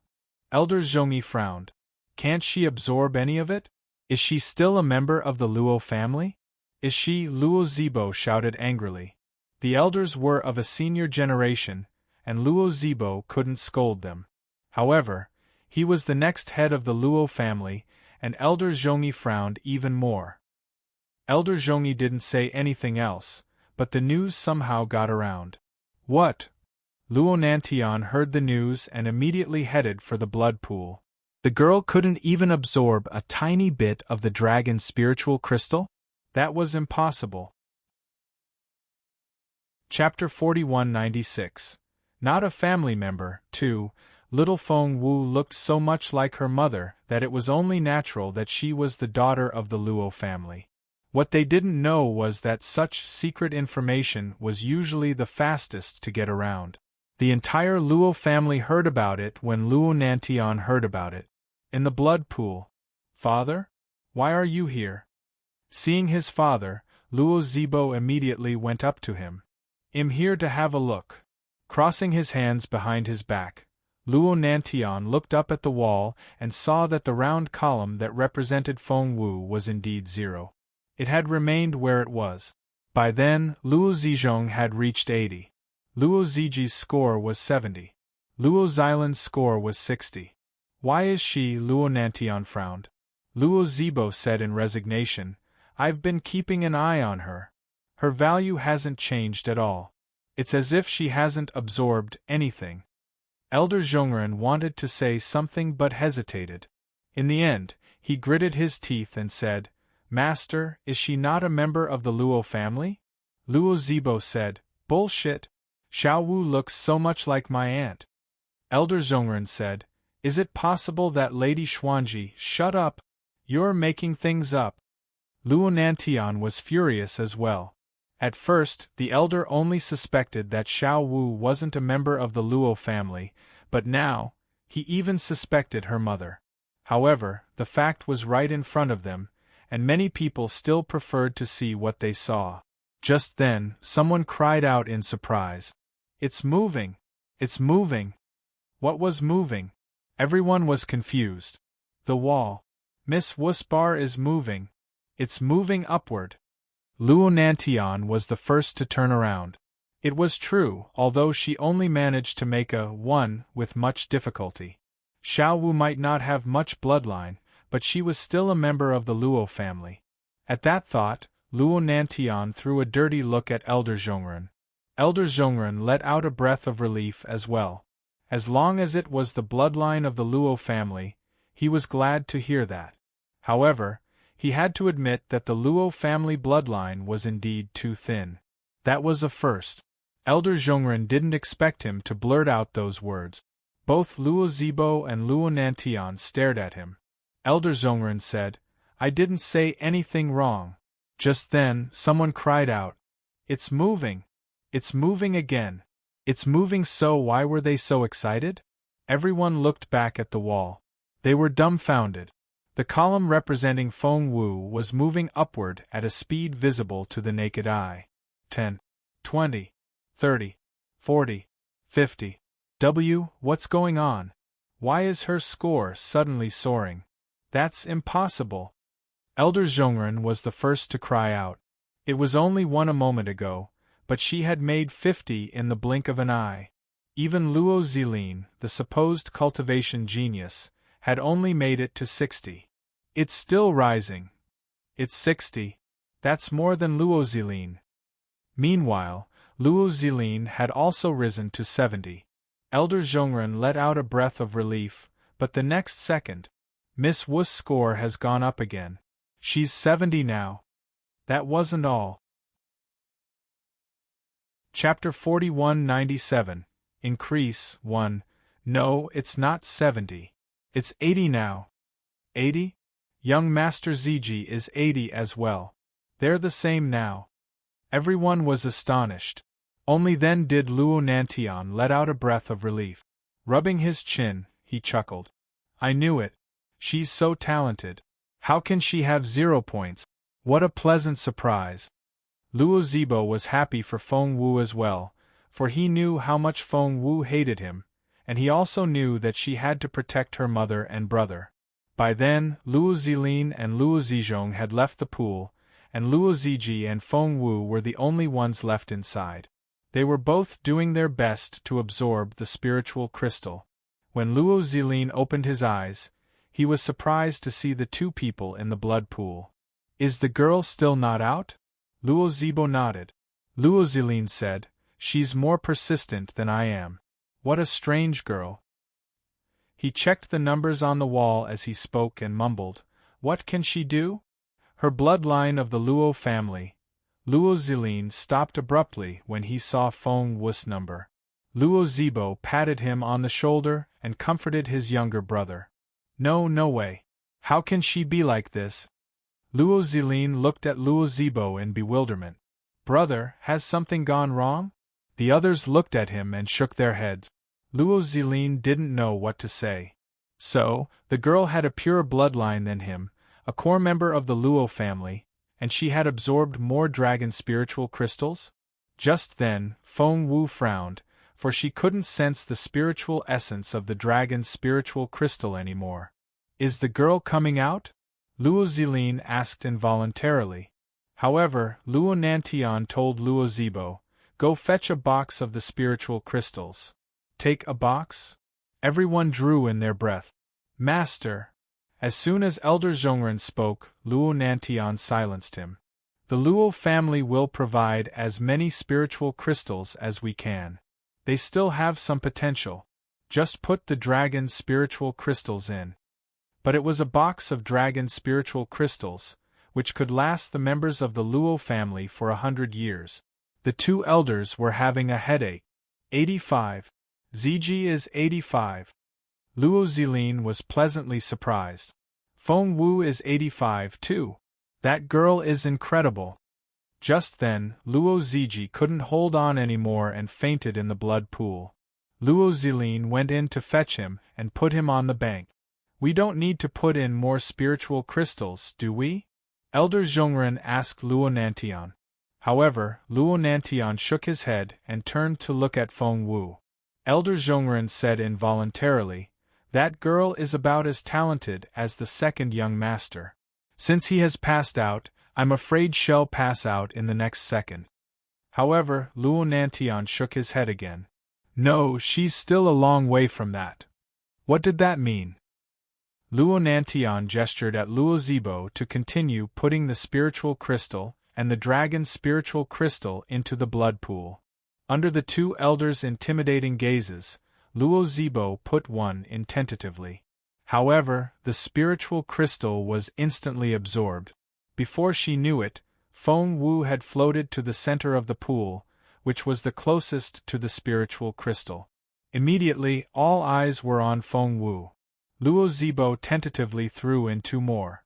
Elder Zhongyi frowned. Can't she absorb any of it? Is she still a member of the Luo family? Is she? Luo Zibo shouted angrily. The elders were of a senior generation, and Luo Zibo couldn't scold them. However, he was the next head of the Luo family, and Elder Zhongyi frowned even more. Elder Zhongyi didn't say anything else, but the news somehow got around. What? Luo Nantian heard the news and immediately headed for the blood pool. The girl couldn't even absorb a tiny bit of the dragon's spiritual crystal? That was impossible. Chapter 4196. Not a family member, too. Little Feng Wu looked so much like her mother that it was only natural that she was the daughter of the Luo family. What they didn't know was that such secret information was usually the fastest to get around. The entire Luo family heard about it when Luo Nantian heard about it. In the blood pool. Father? Why are you here? Seeing his father, Luo Zibo immediately went up to him. I'm here to have a look. Crossing his hands behind his back, Luo Nantian looked up at the wall and saw that the round column that represented Feng Wu was indeed 0. It had remained where it was. By then, Luo Zizhong had reached 80. Luo Ziji's score was 70. Luo Xilan's score was 60. Why is she? Luo Nantian frowned. Luo Zibo said in resignation, I've been keeping an eye on her. Her value hasn't changed at all. It's as if she hasn't absorbed anything. Elder Zhongren wanted to say something but hesitated. In the end, he gritted his teeth and said, Master, is she not a member of the Luo family? Luo Zibo said, Bullshit. Xiao Wu looks so much like my aunt. Elder Zhongren said, Is it possible that Lady Xuanji? Shut up. You're making things up. Luo Nantian was furious as well. At first, the elder only suspected that Xiao Wu wasn't a member of the Luo family, but now, he even suspected her mother. However, the fact was right in front of them, and many people still preferred to see what they saw. Just then, someone cried out in surprise. It's moving! It's moving! What was moving? Everyone was confused. The wall. Miss Wu's bar is moving. It's moving upward. Luo Nantian was the first to turn around. It was true, although she only managed to make a 1 with much difficulty. Xiao Wu might not have much bloodline, but she was still a member of the Luo family. At that thought, Luo Nantian threw a dirty look at Elder Zhongren. Elder Zhongren let out a breath of relief as well. As long as it was the bloodline of the Luo family, he was glad to hear that. However, he had to admit that the Luo family bloodline was indeed too thin. That was a first. Elder Zhongren didn't expect him to blurt out those words. Both Luo Zibo and Luo Nantian stared at him. Elder Zhongren said, I didn't say anything wrong. Just then, someone cried out, It's moving! It's moving again! It's moving! So why were they so excited? Everyone looked back at the wall. They were dumbfounded. The column representing Feng Wu was moving upward at a speed visible to the naked eye. 10, 20, 30, 40, 50. What's going on? Why is her score suddenly soaring? That's impossible. Elder Zhongren was the first to cry out. It was only 1 a moment ago, but she had made 50 in the blink of an eye. Even Luo Zilin, the supposed cultivation genius, had only made it to 60. It's still rising. It's 60. That's more than Luo Zilin. Meanwhile, Luo Zilin had also risen to 70. Elder Zhongren let out a breath of relief, but the next second, Miss Wu's score has gone up again. She's 70 now. That wasn't all. Chapter 4197. Increase 1. No, it's not 70. It's 80 now. 80? Young Master Ziji is 80 as well. They're the same now. Everyone was astonished. Only then did Luo Nantian let out a breath of relief. Rubbing his chin, he chuckled. I knew it. She's so talented. How can she have 0 points? What a pleasant surprise. Luo Zibo was happy for Feng Wu as well, for he knew how much Feng Wu hated him, and he also knew that she had to protect her mother and brother. By then, Luo Zilin and Luo Zizhong had left the pool, and Luo Ziji and Feng Wu were the only ones left inside. They were both doing their best to absorb the spiritual crystal. When Luo Zilin opened his eyes, he was surprised to see the two people in the blood pool. Is the girl still not out? Luo Zibo nodded. Luo Zilin said, She's more persistent than I am. What a strange girl. He checked the numbers on the wall as he spoke and mumbled, What can she do? Her bloodline of the Luo family. Luo Zilin stopped abruptly when he saw Feng Wu's number. Luo Zibo patted him on the shoulder and comforted his younger brother. No way. How can she be like this? Luo Zilin looked at Luo Zibo in bewilderment. Brother, has something gone wrong? The others looked at him and shook their heads. Luo Zilin didn't know what to say. So, the girl had a purer bloodline than him, a core member of the Luo family, and she had absorbed more dragon spiritual crystals? Just then, Feng Wu frowned, for she couldn't sense the spiritual essence of the dragon's spiritual crystal anymore. Is the girl coming out? Luo Zilin asked involuntarily. However, Luo Nantian told Luo Zibo, Go fetch a box of the spiritual crystals. Take a box? Everyone drew in their breath. Master! As soon as Elder Zhongren spoke, Luo Nantian silenced him. The Luo family will provide as many spiritual crystals as we can. They still have some potential. Just put the dragon's spiritual crystals in. But it was a box of dragon spiritual crystals, which could last the members of the Luo family for 100 years. The two elders were having a headache. 85. Ziji is 85. Luo Zilin was pleasantly surprised. Feng Wu is 85 too. That girl is incredible. Just then, Luo Ziji couldn't hold on anymore and fainted in the blood pool. Luo Zilin went in to fetch him and put him on the bank. We don't need to put in more spiritual crystals, do we? Elder Zhongren asked Luo Nantian. However, Luo Nantian shook his head and turned to look at Feng Wu. Elder Zhongren said involuntarily, That girl is about as talented as the second young master. Since he has passed out, I'm afraid she'll pass out in the next second. However, Luo Nantian shook his head again. No, she's still a long way from that. What did that mean? Luo Nantian gestured at Luo Zibo to continue putting the spiritual crystal and the dragon's spiritual crystal into the blood pool. Under the two elders' intimidating gazes, Luo Zibo put one in tentatively. However, the spiritual crystal was instantly absorbed. Before she knew it, Feng Wu had floated to the center of the pool, which was the closest to the spiritual crystal. Immediately, all eyes were on Feng Wu. Luo Zibo tentatively threw in 2 more.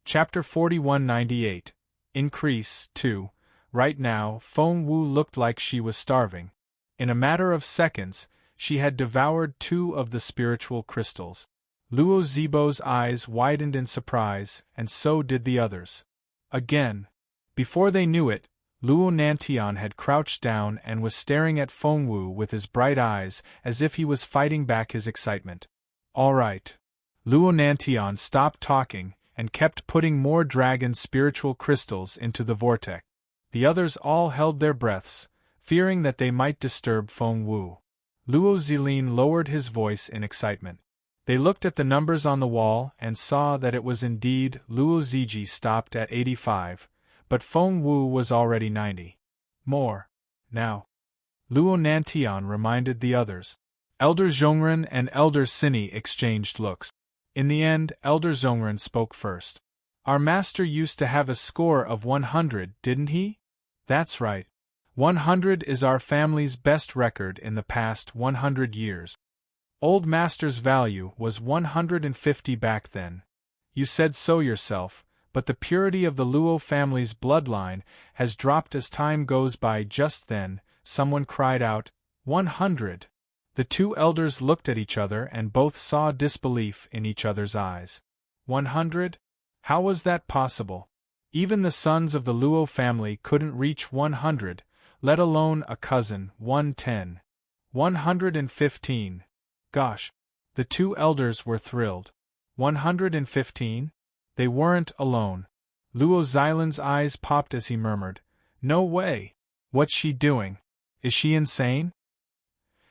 Chapter 4198. Increase 2. Right now, Feng Wu looked like she was starving. In a matter of seconds, she had devoured 2 of the spiritual crystals. Luo Zibo's eyes widened in surprise, and so did the others. Again. Before they knew it, Luo Nantian had crouched down and was staring at Feng Wu with his bright eyes as if he was fighting back his excitement. All right. Luo Nantian stopped talking and kept putting more dragon spiritual crystals into the vortex. The others all held their breaths, fearing that they might disturb Feng Wu. Luo Zilin lowered his voice in excitement. They looked at the numbers on the wall and saw that it was indeed Luo Ziji stopped at 85, but Feng Wu was already 90. More. Now. Luo Nantian reminded the others. Elder Zhongren and Elder Sini exchanged looks. In the end, Elder Zhongren spoke first. Our master used to have a score of 100, didn't he? That's right. 100 is our family's best record in the past 100 years. Old master's value was 150 back then. You said so yourself, but the purity of the Luo family's bloodline has dropped as time goes by. Just then, someone cried out, 100. The two elders looked at each other and both saw disbelief in each other's eyes. 100? How was that possible? Even the sons of the Luo family couldn't reach 100, let alone a cousin. 110. 115. Gosh. The two elders were thrilled. 115? They weren't alone. Luo Xilan's eyes popped as he murmured, No way! What's she doing? Is she insane?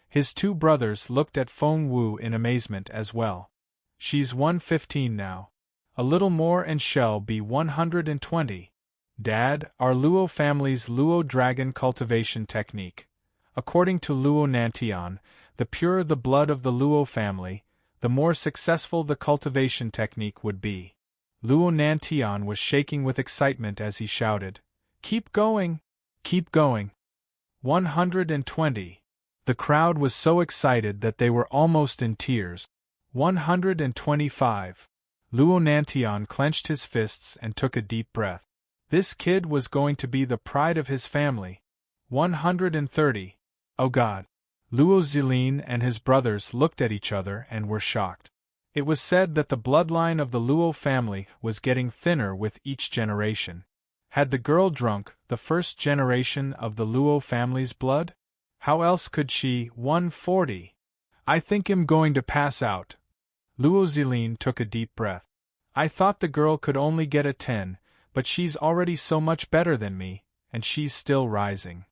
His two brothers looked at Feng Wu in amazement as well. She's 115 now. A little more and she'll be 120. Dad, our Luo family's Luo dragon cultivation technique. According to Luo Nantian, the purer the blood of the Luo family, the more successful the cultivation technique would be. Luo Nantian was shaking with excitement as he shouted, Keep going! Keep going! 120. The crowd was so excited that they were almost in tears. 125. Luo Nantian clenched his fists and took a deep breath. This kid was going to be the pride of his family. 130. Oh God! Luo Zilin and his brothers looked at each other and were shocked. It was said that the bloodline of the Luo family was getting thinner with each generation. Had the girl drunk the first generation of the Luo family's blood? How else could she? 140. I think I'm going to pass out. Luo Zilin took a deep breath. I thought the girl could only get a 10, but she's already so much better than me, and she's still rising.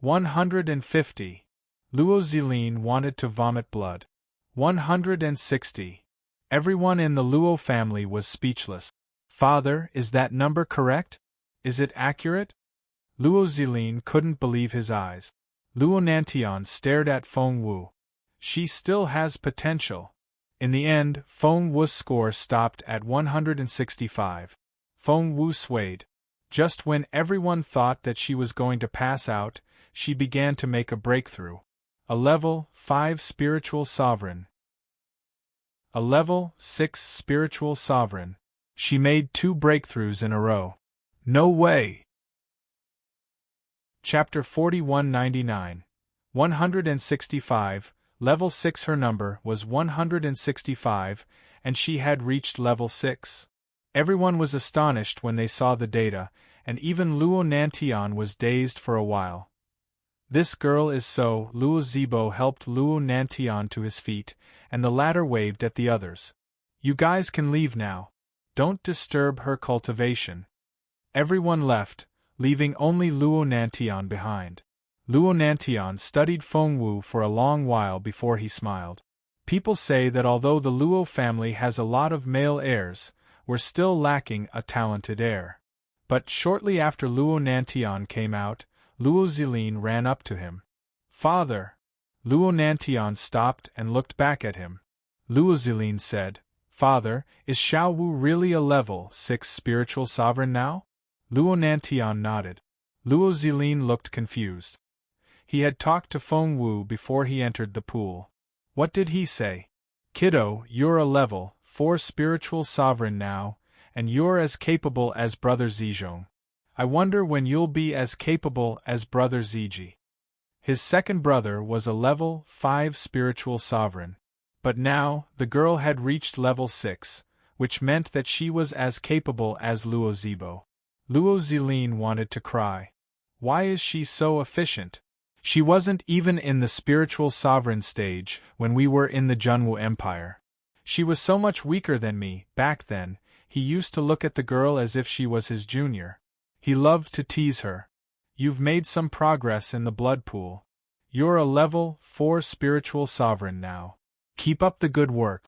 150. Luo Zilin wanted to vomit blood. 160. Everyone in the Luo family was speechless. Father, is that number correct? Is it accurate? Luo Zilin couldn't believe his eyes. Luo Nantian stared at Feng Wu. She still has potential. In the end, Feng Wu's score stopped at 165. Feng Wu swayed. Just when everyone thought that she was going to pass out, she began to make a breakthrough. A level 5 spiritual sovereign. A level 6 spiritual sovereign. She made 2 breakthroughs in a row. No way! Chapter 4199. 165, Level 6. Her number was 165, and she had reached Level 6. Everyone was astonished when they saw the data, and even Luo Nantian was dazed for a while. This girl is so. Luo Zibo helped Luo Nantian to his feet, and the latter waved at the others. You guys can leave now. Don't disturb her cultivation. Everyone left, leaving only Luo Nantian behind. Luo Nantian studied Feng Wu for a long while before he smiled. People say that although the Luo family has a lot of male heirs, we're still lacking a talented heir. But shortly after Luo Nantian came out, Luo Zilin ran up to him. Father! Luo Nantian stopped and looked back at him. Luo Zilin said, Father, is Xiao Wu really a level 6 spiritual sovereign now? Luo Nantian nodded. Luo Zilin looked confused. He had talked to Feng Wu before he entered the pool. What did he say? Kiddo, you're a level 4 spiritual sovereign now, and you're as capable as Brother Zizhong. I wonder when you'll be as capable as Brother Ziji. His second brother was a level 5 spiritual sovereign. But now, the girl had reached level 6, which meant that she was as capable as Luo Zibo. Luo Zilin wanted to cry. Why is she so efficient? She wasn't even in the spiritual sovereign stage when we were in the Junwu Empire. She was so much weaker than me. Back then, he used to look at the girl as if she was his junior. He loved to tease her. You've made some progress in the blood pool. You're a level 4 spiritual sovereign now. Keep up the good work.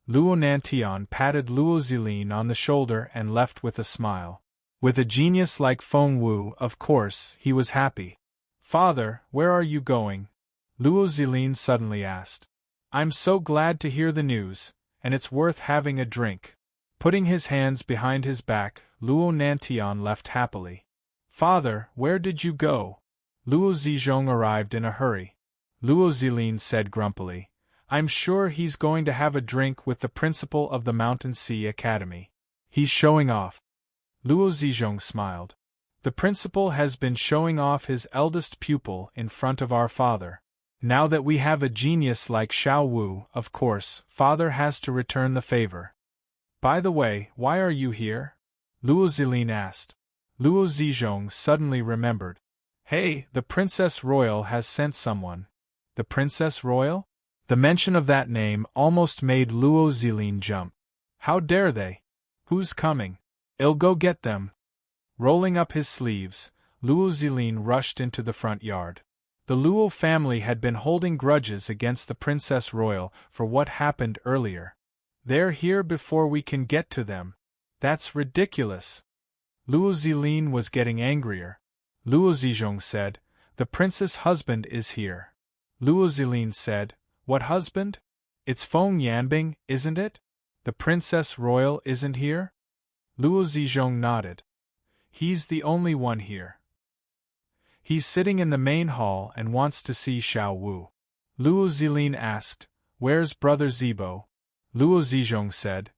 Luo Nantian patted Luo Zilin on the shoulder and left with a smile. With a genius like Feng Wu, of course, he was happy. Father, where are you going? Luo Zilin suddenly asked. I'm so glad to hear the news, and it's worth having a drink. Putting his hands behind his back, Luo Nantian left happily. Father, where did you go? Luo Zizhong arrived in a hurry. Luo Zilin said grumpily, I'm sure he's going to have a drink with the principal of the Mountain Sea Academy. He's showing off. Luo Zizhong smiled. The principal has been showing off his eldest pupil in front of our father. Now that we have a genius like Xiao Wu, of course, father has to return the favor. By the way, why are you here? Luo Zilin asked. Luo Zizhong suddenly remembered. Hey, the Princess Royal has sent someone. The Princess Royal? The mention of that name almost made Luo Zilin jump. How dare they? Who's coming? I'll go get them. Rolling up his sleeves, Luo Zilin rushed into the front yard. The Luo family had been holding grudges against the Princess Royal for what happened earlier. They're here before we can get to them. That's ridiculous. Luo Zilin was getting angrier. Luo Zizhong said, The prince's husband is here. Luo Zilin said, What husband? It's Feng Yanbing, isn't it? The Princess Royal isn't here? Luo Zizhong nodded. He's the only one here. He's sitting in the main hall and wants to see Xiao Wu. Luo Zilin asked, Where's Brother Zibo? Luo Zizhong said,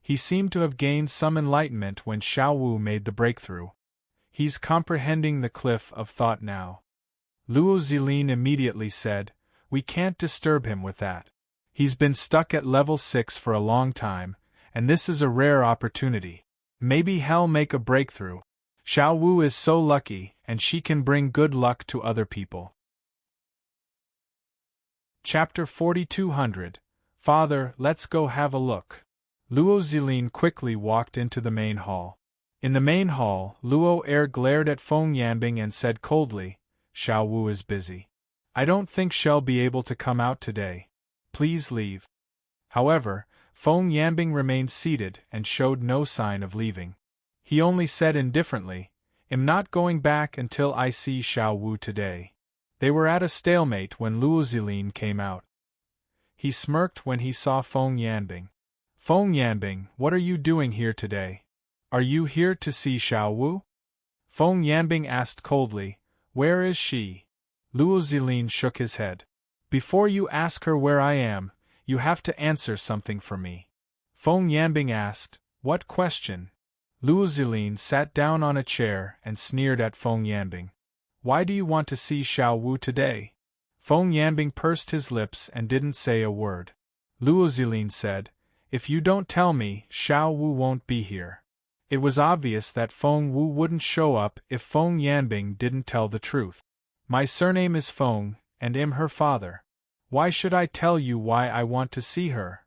He seemed to have gained some enlightenment when Xiao Wu made the breakthrough. He's comprehending the cliff of thought now. Luo Zilin immediately said, We can't disturb him with that. He's been stuck at level 6 for a long time, and this is a rare opportunity. Maybe he'll make a breakthrough. Xiao Wu is so lucky, and she can bring good luck to other people. Chapter 4200. Father, let's go have a look. Luo Zilin quickly walked into the main hall. In the main hall, Luo Er glared at Feng Yanbing and said coldly, Xiao Wu is busy. I don't think she'll be able to come out today. Please leave. However, Feng Yanbing remained seated and showed no sign of leaving. He only said indifferently, I'm not going back until I see Xiao Wu today. They were at a stalemate when Luo Zilin came out. He smirked when he saw Feng Yanbing. Feng Yanbing, what are you doing here today? Are you here to see Xiao Wu? Feng Yanbing asked coldly, Where is she? Luo Zilin shook his head. Before you ask her where I am, you have to answer something for me. Feng Yanbing asked, What question? Luo Zilin sat down on a chair and sneered at Feng Yanbing. Why do you want to see Xiao Wu today? Feng Yanbing pursed his lips and didn't say a word. Luo Zilin said, If you don't tell me, Xiao Wu won't be here. It was obvious that Feng Wu wouldn't show up if Feng Yanbing didn't tell the truth. My surname is Feng, and am her father. Why should I tell you why I want to see her?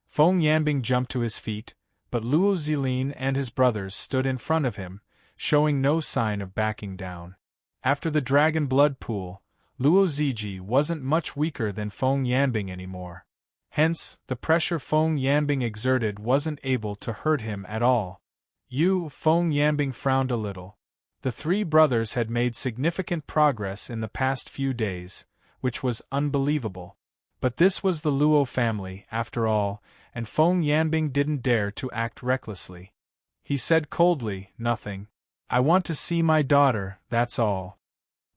Feng Yanbing jumped to his feet, but Luo Zilin and his brothers stood in front of him, showing no sign of backing down. After the dragon blood pool, Luo Ziji wasn't much weaker than Feng Yanbing anymore. Hence, the pressure Feng Yanbing exerted wasn't able to hurt him at all. Feng Yanbing frowned a little. The three brothers had made significant progress in the past few days, which was unbelievable. But this was the Luo family, after all, and Feng Yanbing didn't dare to act recklessly. He said coldly, Nothing. I want to see my daughter, that's all.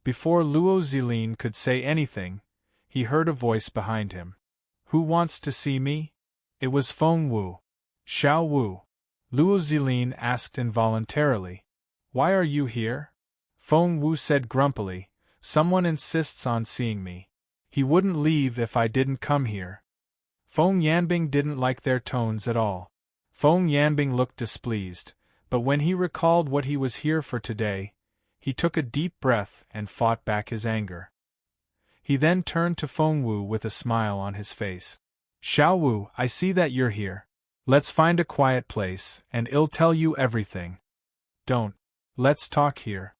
Before Luo Zilin could say anything, he heard a voice behind him. Who wants to see me? It was Feng Wu. Xiao Wu. Luo Zilin asked involuntarily. Why are you here? Feng Wu said grumpily, Someone insists on seeing me. He wouldn't leave if I didn't come here. Feng Yanbing didn't like their tones at all. Feng Yanbing looked displeased, but when he recalled what he was here for today, he took a deep breath and fought back his anger. He then turned to Feng Wu with a smile on his face. Xiao Wu, I see that you're here. Let's find a quiet place, and I'll tell you everything. Don't. Let's talk here.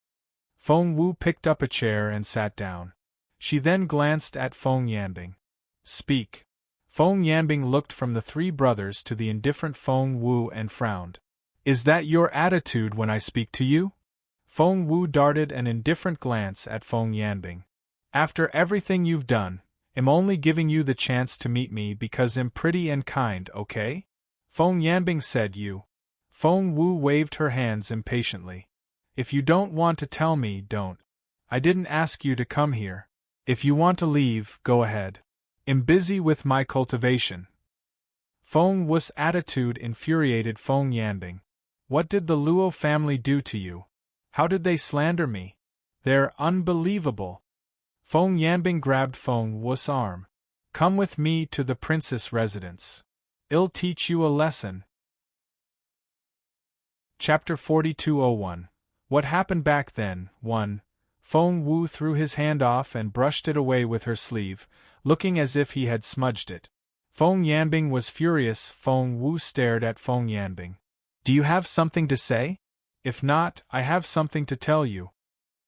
Feng Wu picked up a chair and sat down. She then glanced at Feng Yanbing. Speak. Feng Yanbing looked from the three brothers to the indifferent Feng Wu and frowned. Is that your attitude when I speak to you? Feng Wu darted an indifferent glance at Feng Yanbing. After everything you've done, I'm only giving you the chance to meet me because I'm pretty and kind, okay? Feng Yanbing said you. Feng Wu waved her hands impatiently. If you don't want to tell me, don't. I didn't ask you to come here. If you want to leave, go ahead. I'm busy with my cultivation. Feng Wu's attitude infuriated Feng Yanbing. What did the Luo family do to you? How did they slander me? They're unbelievable. Feng Yanbing grabbed Feng Wu's arm. Come with me to the princess residence. I'll teach you a lesson. Chapter 4201. What happened back then? 1. Feng Wu threw his hand off and brushed it away with her sleeve, looking as if he had smudged it. Feng Yanbing was furious. Feng Wu stared at Feng Yanbing. Do you have something to say? If not, I have something to tell you.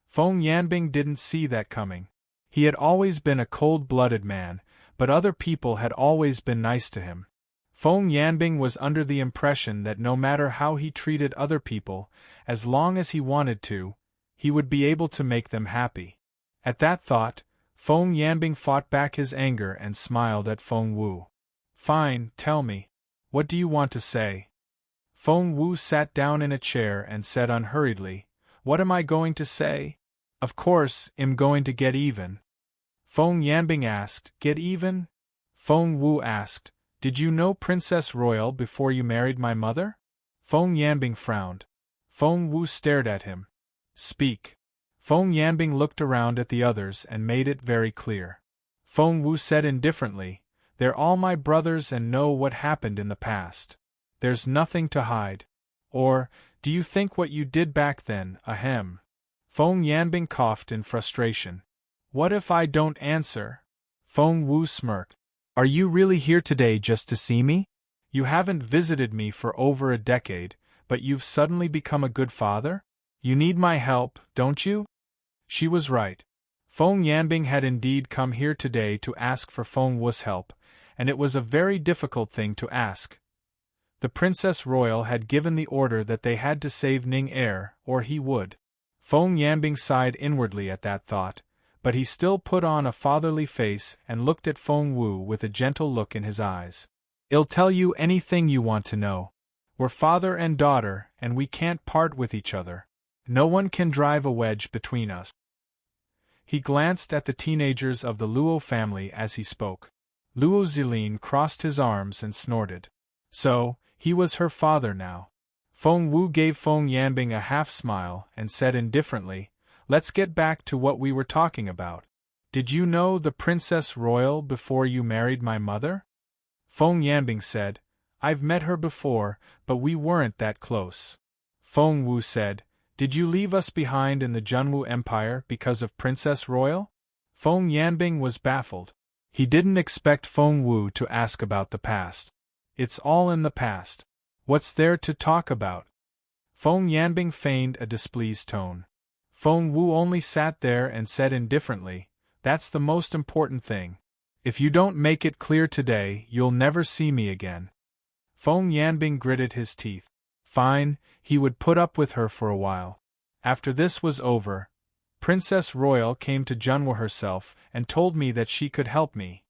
Feng Yanbing didn't see that coming. He had always been a cold-blooded man, but other people had always been nice to him. Feng Yanbing was under the impression that no matter how he treated other people, as long as he wanted to, he would be able to make them happy. At that thought, Feng Yanbing fought back his anger and smiled at Feng Wu. Fine, tell me. What do you want to say? Feng Wu sat down in a chair and said unhurriedly, What am I going to say? Of course, I'm going to get even. Feng Yanbing asked, Get even? Feng Wu asked, Did you know Princess Royal before you married my mother? Feng Yanbing frowned. Feng Wu stared at him. Speak. Feng Yanbing looked around at the others and made it very clear. Feng Wu said indifferently, They're all my brothers and know what happened in the past. There's nothing to hide. Or, do you think what you did back then, ahem? Feng Yanbing coughed in frustration. What if I don't answer? Feng Wu smirked. Are you really here today just to see me? You haven't visited me for over a decade, but you've suddenly become a good father? You need my help, don't you? She was right. Feng Yanbing had indeed come here today to ask for Feng Wu's help, and it was a very difficult thing to ask. The Princess Royal had given the order that they had to save Ning Er, or he would. Feng Yanbing sighed inwardly at that thought, but he still put on a fatherly face and looked at Feng Wu with a gentle look in his eyes. I'll tell you anything you want to know. We're father and daughter, and we can't part with each other. No one can drive a wedge between us. He glanced at the teenagers of the Luo family as he spoke. Luo Zilin crossed his arms and snorted. So, he was her father now. Feng Wu gave Feng Yanbing a half-smile and said indifferently, Let's get back to what we were talking about. Did you know the Princess Royal before you married my mother? Feng Yanbing said, I've met her before, but we weren't that close. Feng Wu said, Did you leave us behind in the Junwu Empire because of Princess Royal? Feng Yanbing was baffled. He didn't expect Feng Wu to ask about the past. It's all in the past. What's there to talk about? Feng Yanbing feigned a displeased tone. Feng Wu only sat there and said indifferently, That's the most important thing. If you don't make it clear today, you'll never see me again. Feng Yanbing gritted his teeth. Fine, he would put up with her for a while. After this was over, Princess Royal came to Junwu herself and told me that she could help me.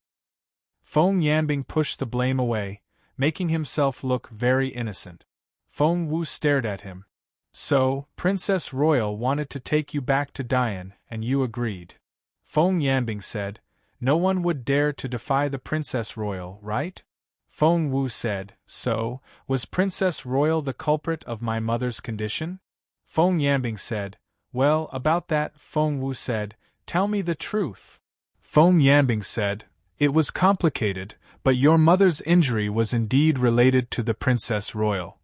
Feng Yanbing pushed the blame away, making himself look very innocent. Feng Wu stared at him. So, Princess Royal wanted to take you back to Dian, and you agreed. Feng Yanbing said, No one would dare to defy the Princess Royal, right? Feng Wu said, So, was Princess Royal the culprit of my mother's condition? Feng Yanbing said, Well, about that, Feng Wu said, Tell me the truth. Feng Yanbing said, It was complicated, but your mother's injury was indeed related to the Princess Royal.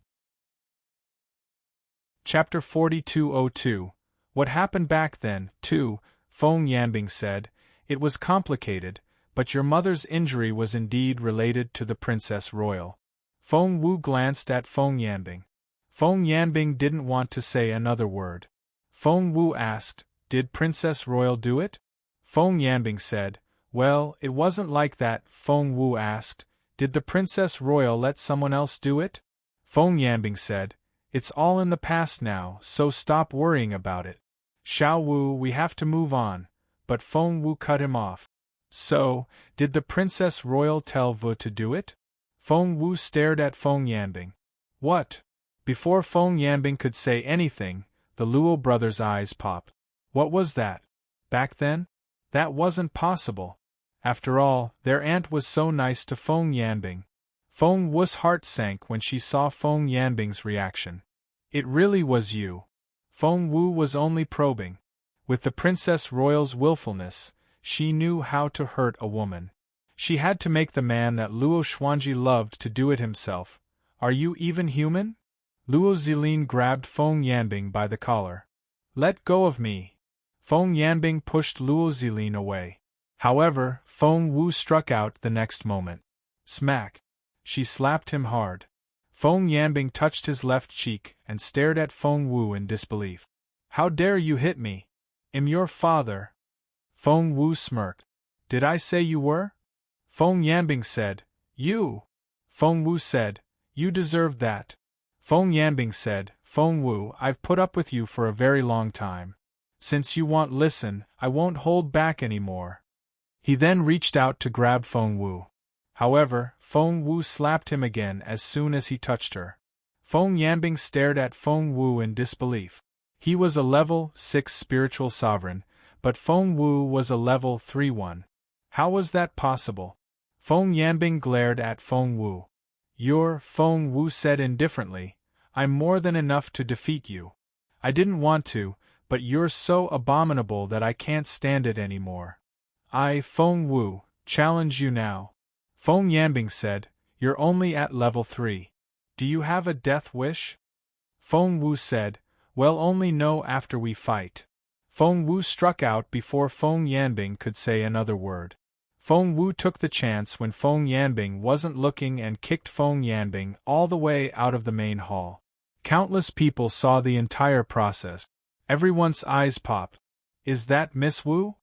Chapter 4202. What happened back then, too, Feng Yanbing said, It was complicated, but your mother's injury was indeed related to the Princess Royal. Feng Wu glanced at Feng Yanbing. Feng Yanbing didn't want to say another word. Feng Wu asked, Did Princess Royal do it? Feng Yanbing said. Well, it wasn't like that, Feng Wu asked. Did the Princess Royal let someone else do it? Feng Yanbing said. It's all in the past now, so stop worrying about it. Xiao Wu, we have to move on. But Feng Wu cut him off. So, did the Princess Royal tell Wu to do it? Feng Wu stared at Feng Yanbing. What? Before Feng Yanbing could say anything, the Luo brothers' eyes popped. What was that? Back then? That wasn't possible. After all, their aunt was so nice to Feng Yanbing. Feng Wu's heart sank when she saw Feng Yanbing's reaction. It really was you. Feng Wu was only probing. With the Princess Royal's willfulness, she knew how to hurt a woman. She had to make the man that Luo Xuanji loved to do it himself. Are you even human? Luo Zilin grabbed Feng Yanbing by the collar. Let go of me. Feng Yanbing pushed Luo Zilin away. However, Feng Wu struck out the next moment. Smack! She slapped him hard. Feng Yanbing touched his left cheek and stared at Feng Wu in disbelief. How dare you hit me? I'm your father. Feng Wu smirked. Did I say you were? Feng Yanbing said. You! Feng Wu said. You deserved that. Feng Yanbing said. Feng Wu, I've put up with you for a very long time. Since you won't listen, I won't hold back anymore. He then reached out to grab Feng Wu. However, Feng Wu slapped him again as soon as he touched her. Feng Yanbing stared at Feng Wu in disbelief. He was a level 6 spiritual sovereign, but Feng Wu was a level 3 one. How was that possible? Feng Yanbing glared at Feng Wu. Feng Wu said indifferently, I'm more than enough to defeat you. I didn't want to, but you're so abominable that I can't stand it anymore. I, Feng Wu, challenge you now. Feng Yanbing said, you're only at level 3. Do you have a death wish? Feng Wu said, well, only no after we fight. Feng Wu struck out before Feng Yanbing could say another word. Feng Wu took the chance when Feng Yanbing wasn't looking and kicked Feng Yanbing all the way out of the main hall. Countless people saw the entire process. Everyone's eyes popped. Is that Miss Wu?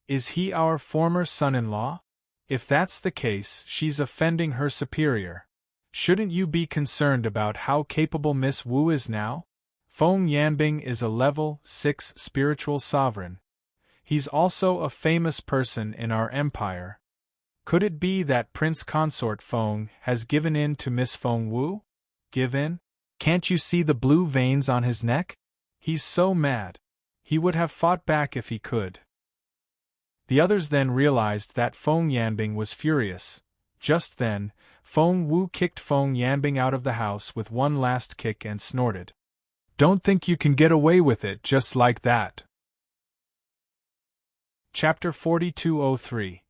Is he our former son-in-law? If that's the case, she's offending her superior. Shouldn't you be concerned about how capable Miss Wu is now? Feng Yanbing is a level 6 spiritual sovereign. He's also a famous person in our empire. Could it be that Prince Consort Feng has given in to Miss Feng Wu? Give in? Can't you see the blue veins on his neck? He's so mad. He would have fought back if he could. The others then realized that Feng Yanbing was furious. Just then, Feng Wu kicked Feng Yanbing out of the house with one last kick and snorted. Don't think you can get away with it just like that. Chapter 4203.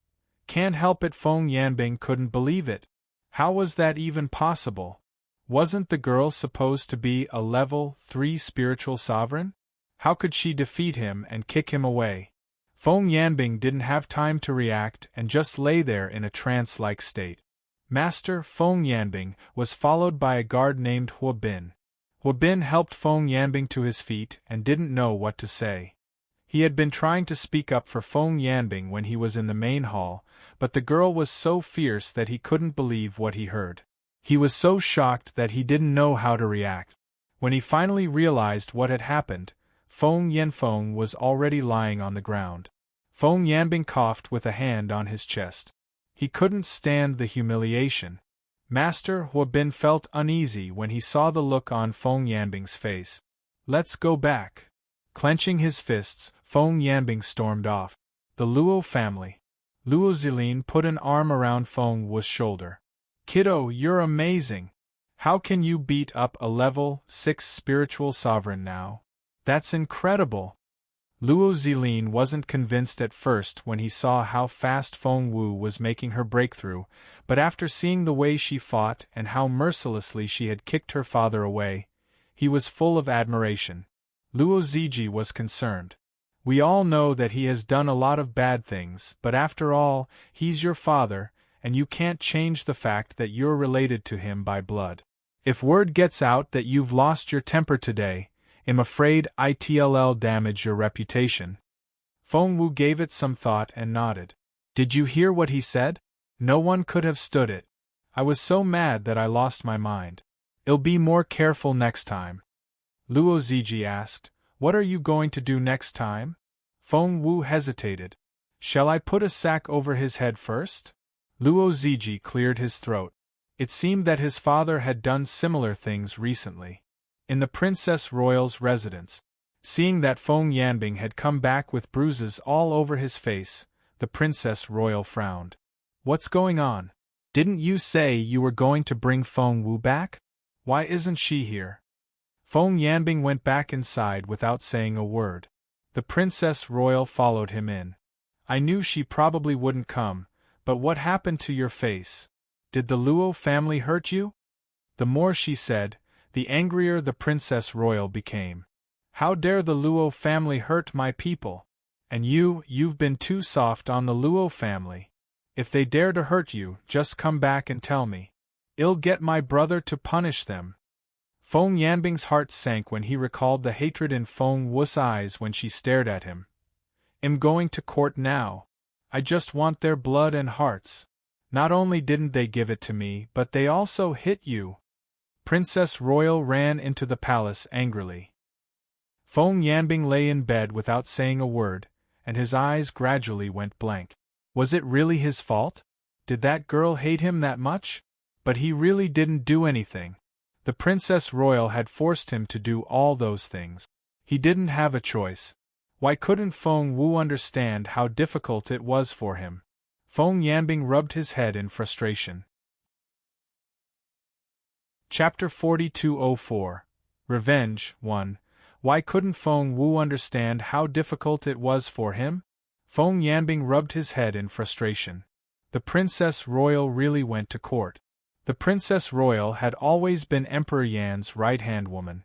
Can't help it. Feng Yanbing couldn't believe it. How was that even possible? Wasn't the girl supposed to be a level 3 spiritual sovereign? How could she defeat him and kick him away? Feng Yanbing didn't have time to react and just lay there in a trance-like state. Master Feng Yanbing was followed by a guard named Hua Bin. Hua Bin helped Feng Yanbing to his feet and didn't know what to say. He had been trying to speak up for Feng Yanbing when he was in the main hall, but the girl was so fierce that he couldn't believe what he heard. He was so shocked that he didn't know how to react. When he finally realized what had happened, Feng Yanfeng was already lying on the ground. Feng Yanbing coughed with a hand on his chest. He couldn't stand the humiliation. Master Hua Bin felt uneasy when he saw the look on Feng Yanbing's face. Let's go back. Clenching his fists, Feng Yanbing stormed off. The Luo family. Luo Zilin put an arm around Feng Wu's shoulder. Kiddo, you're amazing. How can you beat up a level 6 spiritual sovereign now? That's incredible. Luo Zilin wasn't convinced at first when he saw how fast Feng Wu was making her breakthrough, but after seeing the way she fought and how mercilessly she had kicked her father away, he was full of admiration. Luo Ziji was concerned. We all know that he has done a lot of bad things, but after all, he's your father, and you can't change the fact that you're related to him by blood. If word gets out that you've lost your temper today, I'm afraid it'll damage your reputation. Feng Wu gave it some thought and nodded. Did you hear what he said? No one could have stood it. I was so mad that I lost my mind. I'll be more careful next time. Luo Ziji asked, What are you going to do next time? Feng Wu hesitated. Shall I put a sack over his head first? Luo Ziji cleared his throat. It seemed that his father had done similar things recently. In the Princess Royal's residence. Seeing that Feng Yanbing had come back with bruises all over his face, the Princess Royal frowned. What's going on? Didn't you say you were going to bring Feng Wu back? Why isn't she here? Feng Yanbing went back inside without saying a word. The Princess Royal followed him in. I knew she probably wouldn't come, but what happened to your face? Did the Luo family hurt you? The more she said, the angrier the Princess Royal became. How dare the Luo family hurt my people? And you've been too soft on the Luo family. If they dare to hurt you, just come back and tell me. I'll get my brother to punish them. Feng Yanbing's heart sank when he recalled the hatred in Feng Wu's eyes when she stared at him. I'm going to court now. I just want their blood and hearts. Not only didn't they give it to me, but they also hit you. Princess Royal ran into the palace angrily. Feng Yanbing lay in bed without saying a word, and his eyes gradually went blank. Was it really his fault? Did that girl hate him that much? But he really didn't do anything. The Princess Royal had forced him to do all those things. He didn't have a choice. Why couldn't Feng Wu understand how difficult it was for him? Feng Yanbing rubbed his head in frustration. Chapter 4204 Revenge 1. Why couldn't Feng Wu understand how difficult it was for him? Feng Yanbing rubbed his head in frustration. The Princess Royal really went to court. The Princess Royal had always been Emperor Yan's right-hand woman.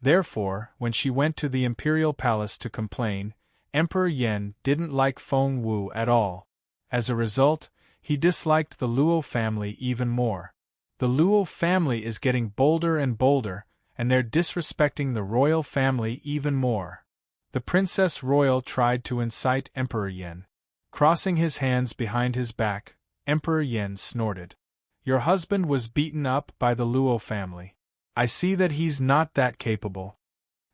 Therefore, when she went to the imperial palace to complain, Emperor Yan didn't like Feng Wu at all. As a result, he disliked the Luo family even more. The Luo family is getting bolder and bolder, and they're disrespecting the royal family even more. The Princess Royal tried to incite Emperor Yan. Crossing his hands behind his back, Emperor Yan snorted. Your husband was beaten up by the Luo family. I see that he's not that capable.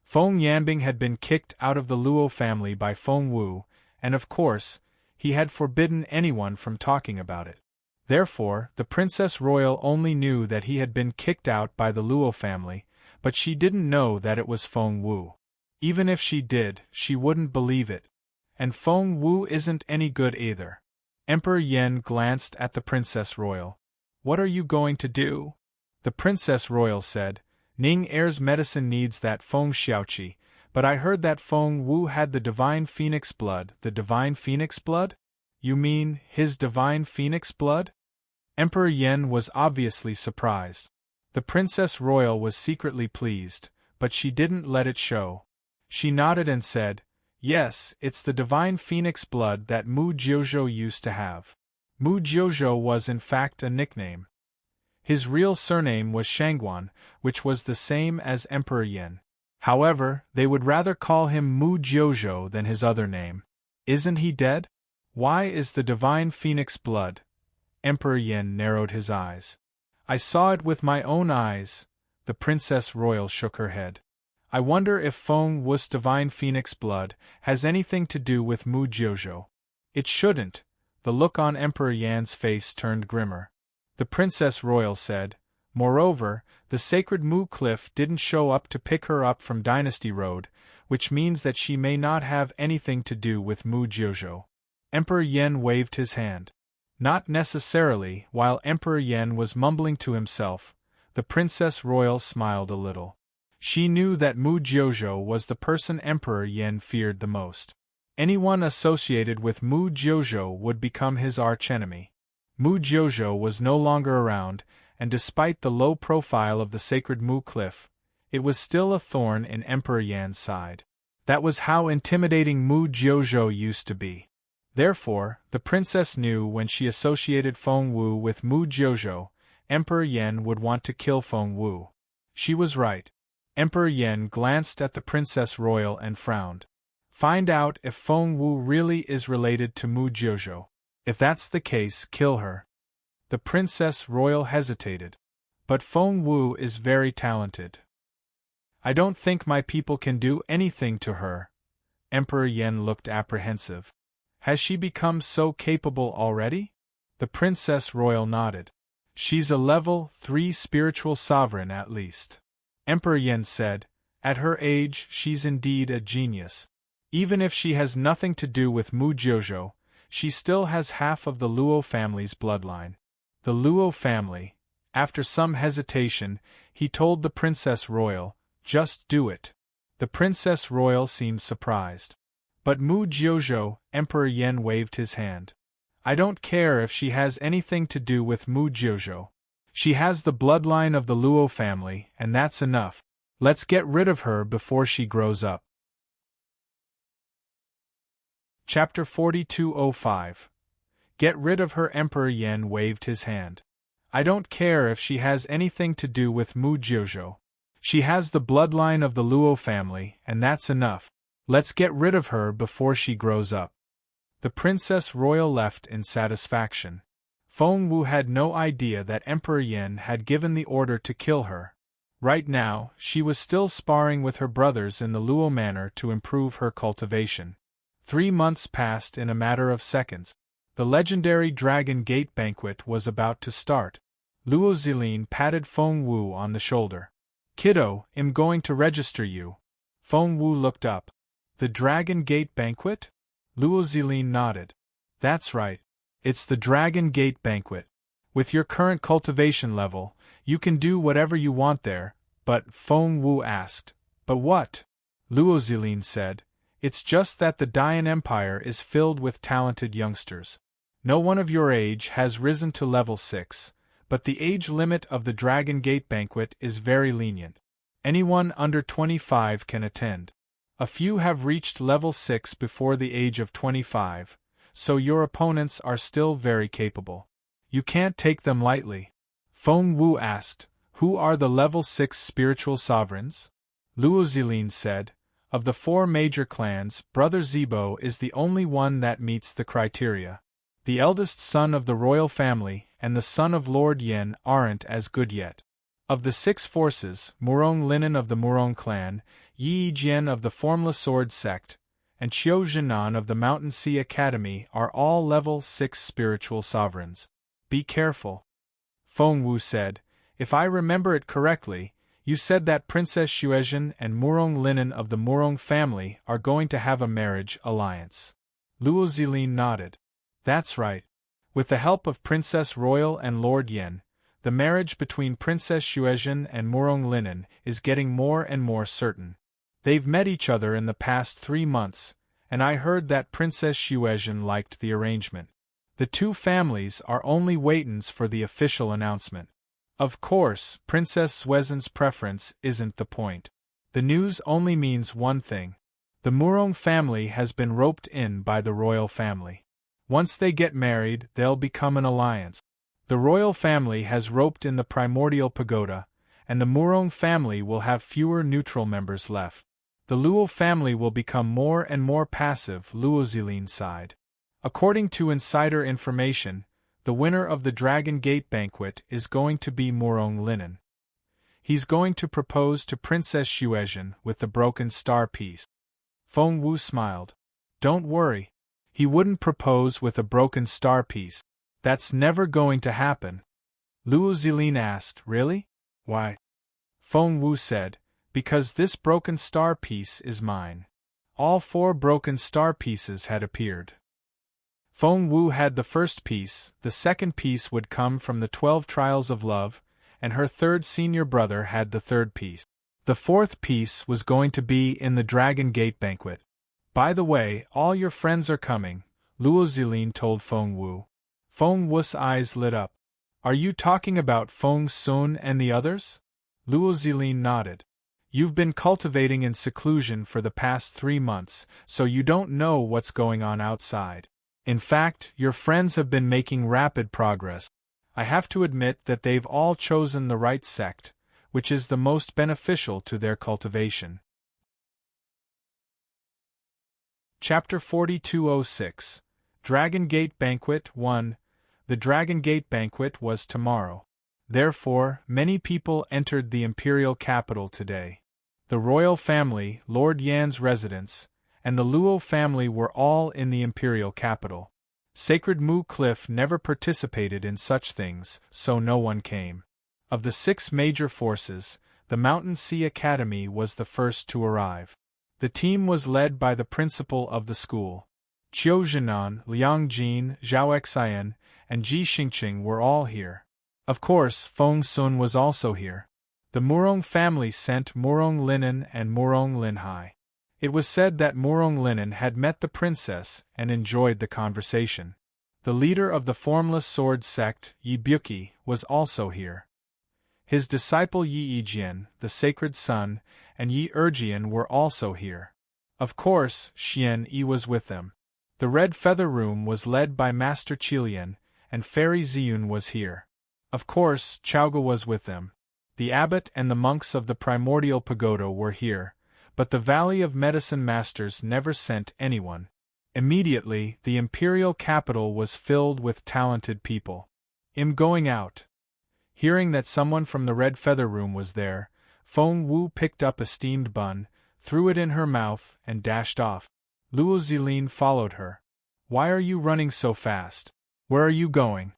Feng Yanbing had been kicked out of the Luo family by Feng Wu, and of course, he had forbidden anyone from talking about it. Therefore, the Princess Royal only knew that he had been kicked out by the Luo family, but she didn't know that it was Feng Wu. Even if she did, she wouldn't believe it. And Feng Wu isn't any good either. Emperor Yan glanced at the Princess Royal. What are you going to do? The Princess Royal said, Ning Er's medicine needs that Feng Xiaoqi, but I heard that Feng Wu had the divine phoenix blood. The divine phoenix blood? You mean, his divine phoenix blood? Emperor Yan was obviously surprised. The Princess Royal was secretly pleased, but she didn't let it show. She nodded and said, Yes, it's the divine phoenix blood that Mu Jiuzhou used to have. Mu Jiuzhou was in fact a nickname. His real surname was Shangguan, which was the same as Emperor Yan. However, they would rather call him Mu Jiuzhou than his other name. Isn't he dead? Why is the divine phoenix blood? Emperor Yan narrowed his eyes. I saw it with my own eyes. The Princess Royal shook her head. I wonder if Feng Wu's divine phoenix blood has anything to do with Mu Jiuzhou. It shouldn't. The look on Emperor Yan's face turned grimmer. The Princess Royal said, Moreover, the sacred Mu Cliff didn't show up to pick her up from Dynasty Road, which means that she may not have anything to do with Mu Jiuzhou. Emperor Yan waved his hand. Not necessarily. While Emperor Yan was mumbling to himself, the Princess Royal smiled a little. She knew that Mu Jiuzhou was the person Emperor Yan feared the most. Anyone associated with Mu Jiuzhou would become his archenemy. Mu Jiuzhou was no longer around, and despite the low profile of the sacred Mu Cliff, it was still a thorn in Emperor Yan's side. That was how intimidating Mu Jiuzhou used to be. Therefore, the princess knew when she associated Feng Wu with Mu Jiuzhou, Emperor Yan would want to kill Feng Wu. She was right. Emperor Yan glanced at the Princess Royal and frowned. Find out if Feng Wu really is related to Mu Jiuzhou. If that's the case, kill her. The Princess Royal hesitated. But Feng Wu is very talented. I don't think my people can do anything to her. Emperor Yen looked apprehensive. Has she become so capable already? The Princess Royal nodded. She's a level 3 spiritual sovereign at least. Emperor Yen said, at her age she's indeed a genius. Even if she has nothing to do with Mu Jiuzhou, she still has half of the Luo family's bloodline. The Luo family. After some hesitation, he told the Princess Royal, just do it. The Princess Royal seemed surprised. But Mu Jiuzhou, Emperor Yen waved his hand. I don't care if she has anything to do with Mu Jiuzhou. She has the bloodline of the Luo family, and that's enough. Let's get rid of her before she grows up. Chapter 4205. Get rid of her. Emperor Yen waved his hand. I don't care if she has anything to do with Mu Jiuzhou. She has the bloodline of the Luo family, and that's enough. Let's get rid of her before she grows up. The Princess Royal left in satisfaction. Feng Wu had no idea that Emperor Yen had given the order to kill her. Right now, she was still sparring with her brothers in the Luo manor to improve her cultivation. 3 months passed in a matter of seconds. The legendary Dragon Gate banquet was about to start. Luo Zilin patted Feng Wu on the shoulder. Kiddo, I'm going to register you. Feng Wu looked up. The Dragon Gate banquet? Luo Zilin nodded. That's right. It's the Dragon Gate banquet. With your current cultivation level, you can do whatever you want there, but Feng Wu asked. But what? Luo Zilin said. It's just that the Dian Empire is filled with talented youngsters. No one of your age has risen to level 6, but the age limit of the Dragon Gate banquet is very lenient. Anyone under 25 can attend. A few have reached level 6 before the age of 25, so your opponents are still very capable. You can't take them lightly. Feng Wu asked, who are the level 6 spiritual sovereigns? Luo Zilin said, of the 4 major clans, Brother Zibo is the only one that meets the criteria. The eldest son of the royal family and the son of Lord Yen aren't as good yet. Of the 6 forces, Murong Linen of the Murong clan, Yi Jian of the Formless Sword sect, and Qiu Jinan of the Mountain Sea Academy are all level 6 spiritual sovereigns. Be careful. Feng Wu said, if I remember it correctly, you said that Princess Xuezhen and Murong Linen of the Murong family are going to have a marriage alliance. Luo Zilin nodded. That's right. With the help of Princess Royal and Lord Yen, the marriage between Princess Xuezhen and Murong Linen is getting more and more certain. They've met each other in the past 3 months, and I heard that Princess Xuezhen liked the arrangement. The 2 families are only waitin's for the official announcement. Of course, Princess Xuezhen's preference isn't the point. The news only means one thing. The Murong family has been roped in by the royal family. Once they get married, they'll become an alliance. The royal family has roped in the primordial pagoda, and the Murong family will have fewer neutral members left. The Luo family will become more and more passive. Luo Zilin sighed. According to insider information, the winner of the Dragon Gate banquet is going to be Murong Linen. He's going to propose to Princess Xuezhen with the broken star piece. Feng Wu smiled. Don't worry. He wouldn't propose with a broken star piece. That's never going to happen. Luo Zilin asked, really? Why? Feng Wu said, because this broken star piece is mine. All 4 broken star pieces had appeared. Feng Wu had the first piece, the second piece would come from the 12 Trials of Love, and her 3rd senior brother had the 3rd piece. The 4th piece was going to be in the Dragon Gate banquet. By the way, all your friends are coming, Luo Zilin told Feng Wu. Feng Wu's eyes lit up. Are you talking about Feng Sun and the others? Luo Zilin nodded. You've been cultivating in seclusion for the past 3 months, so you don't know what's going on outside. In fact, your friends have been making rapid progress. I have to admit that they've all chosen the right sect, which is the most beneficial to their cultivation. Chapter 4206 Dragon Gate Banquet 1. The Dragon Gate Banquet was tomorrow. Therefore, many people entered the imperial capital today. The royal family, Lord Yan's residence, and the Luo family were all in the imperial capital. Sacred Mu Cliff never participated in such things, so no one came. Of the 6 major forces, the Mountain Sea Academy was the first to arrive. The team was led by the principal of the school. Qiu Zhenan, Liang Jin, Zhao Xian, and Ji Xingqing were all here. Of course, Feng Sun was also here. The Murong family sent Murong Linen and Murong Linhai. It was said that Murong Linen had met the princess and enjoyed the conversation. The leader of the formless sword sect, Yi Buki, was also here. His disciple Yi Yijian, the sacred son, and Yi Erjian were also here. Of course, Xian Yi was with them. The Red Feather Room was led by Master Qilian, and Fairy Ziyun was here. Of course, Chaoga was with them. The abbot and the monks of the Primordial Pagoda were here, but the Valley of Medicine Masters never sent anyone. Immediately, the imperial capital was filled with talented people. Going out. Hearing that someone from the Red Feather Room was there, Feng Wu picked up a steamed bun, threw it in her mouth, and dashed off. Luo Zilin followed her. "Why are you running so fast? Where are you going?"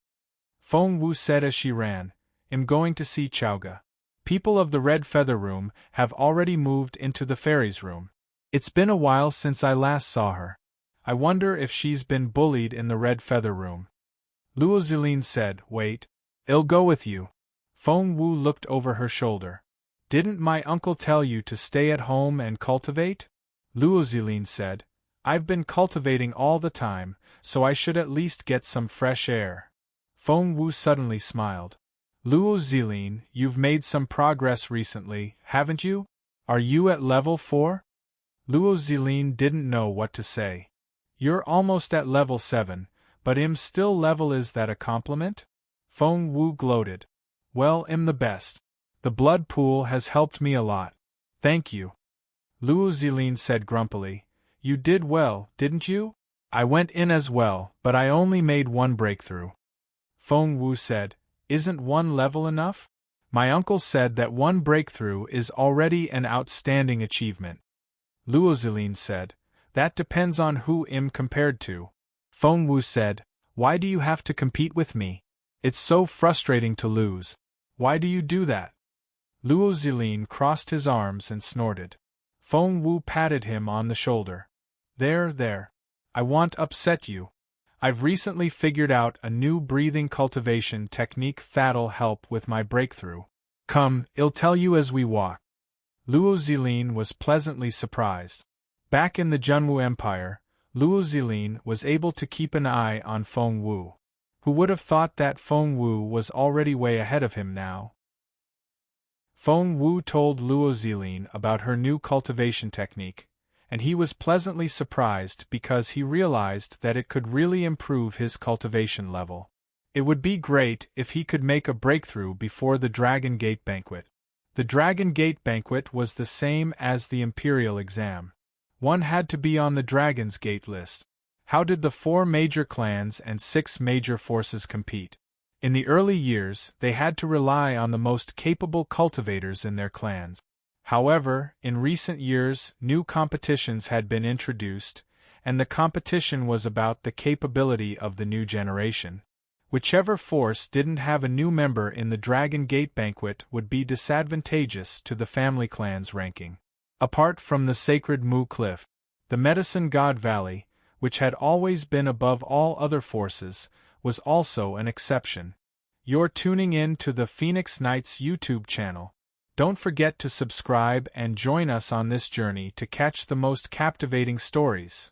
Feng Wu said as she ran. "I'm going to see Chaoga. People of the Red Feather Room have already moved into the fairies' room. It's been a while since I last saw her. I wonder if she's been bullied in the Red Feather Room." Luo Zilin said, "Wait. I'll go with you." Feng Wu looked over her shoulder. "Didn't my uncle tell you to stay at home and cultivate?" Luo Zilin said, "I've been cultivating all the time, so I should at least get some fresh air." Feng Wu suddenly smiled. "Luo Zilin, you've made some progress recently, haven't you? Are you at level 4? Luo Zilin didn't know what to say. "You're almost at level 7, but I'm still level. Is that a compliment?" Feng Wu gloated. "Well, I'm the best. The blood pool has helped me a lot. Thank you." Luo Zilin said grumpily, "You did well, didn't you? I went in as well, but I only made 1 breakthrough." Feng Wu said, "Isn't 1 level enough? My uncle said that 1 breakthrough is already an outstanding achievement." Luo Zilin said, "That depends on who I'm compared to." Feng Wu said, "Why do you have to compete with me? It's so frustrating to lose. Why do you do that?" Luo Zilin crossed his arms and snorted. Feng Wu patted him on the shoulder. There. I won't upset you. I've recently figured out a new breathing cultivation technique that'll help with my breakthrough. Come, I'll tell you as we walk." Luo Zilin was pleasantly surprised. Back in the Junwu Empire, Luo Zilin was able to keep an eye on Feng Wu. Who would have thought that Feng Wu was already way ahead of him now? Feng Wu told Luo Zilin about her new cultivation technique, and he was pleasantly surprised because he realized that it could really improve his cultivation level. It would be great if he could make a breakthrough before the Dragon Gate Banquet. The Dragon Gate Banquet was the same as the Imperial exam. One had to be on the Dragon's Gate list. How did the 4 major clans and 6 major forces compete? In the early years, they had to rely on the most capable cultivators in their clans. However, in recent years, new competitions had been introduced, and the competition was about the capability of the new generation. Whichever force didn't have a new member in the Dragon Gate Banquet would be disadvantageous to the family clan's ranking. Apart from the sacred Mu Cliff, the Medicine God Valley, which had always been above all other forces, was also an exception. You're tuning in to the Phoenix Knights YouTube channel. Don't forget to subscribe and join us on this journey to catch the most captivating stories.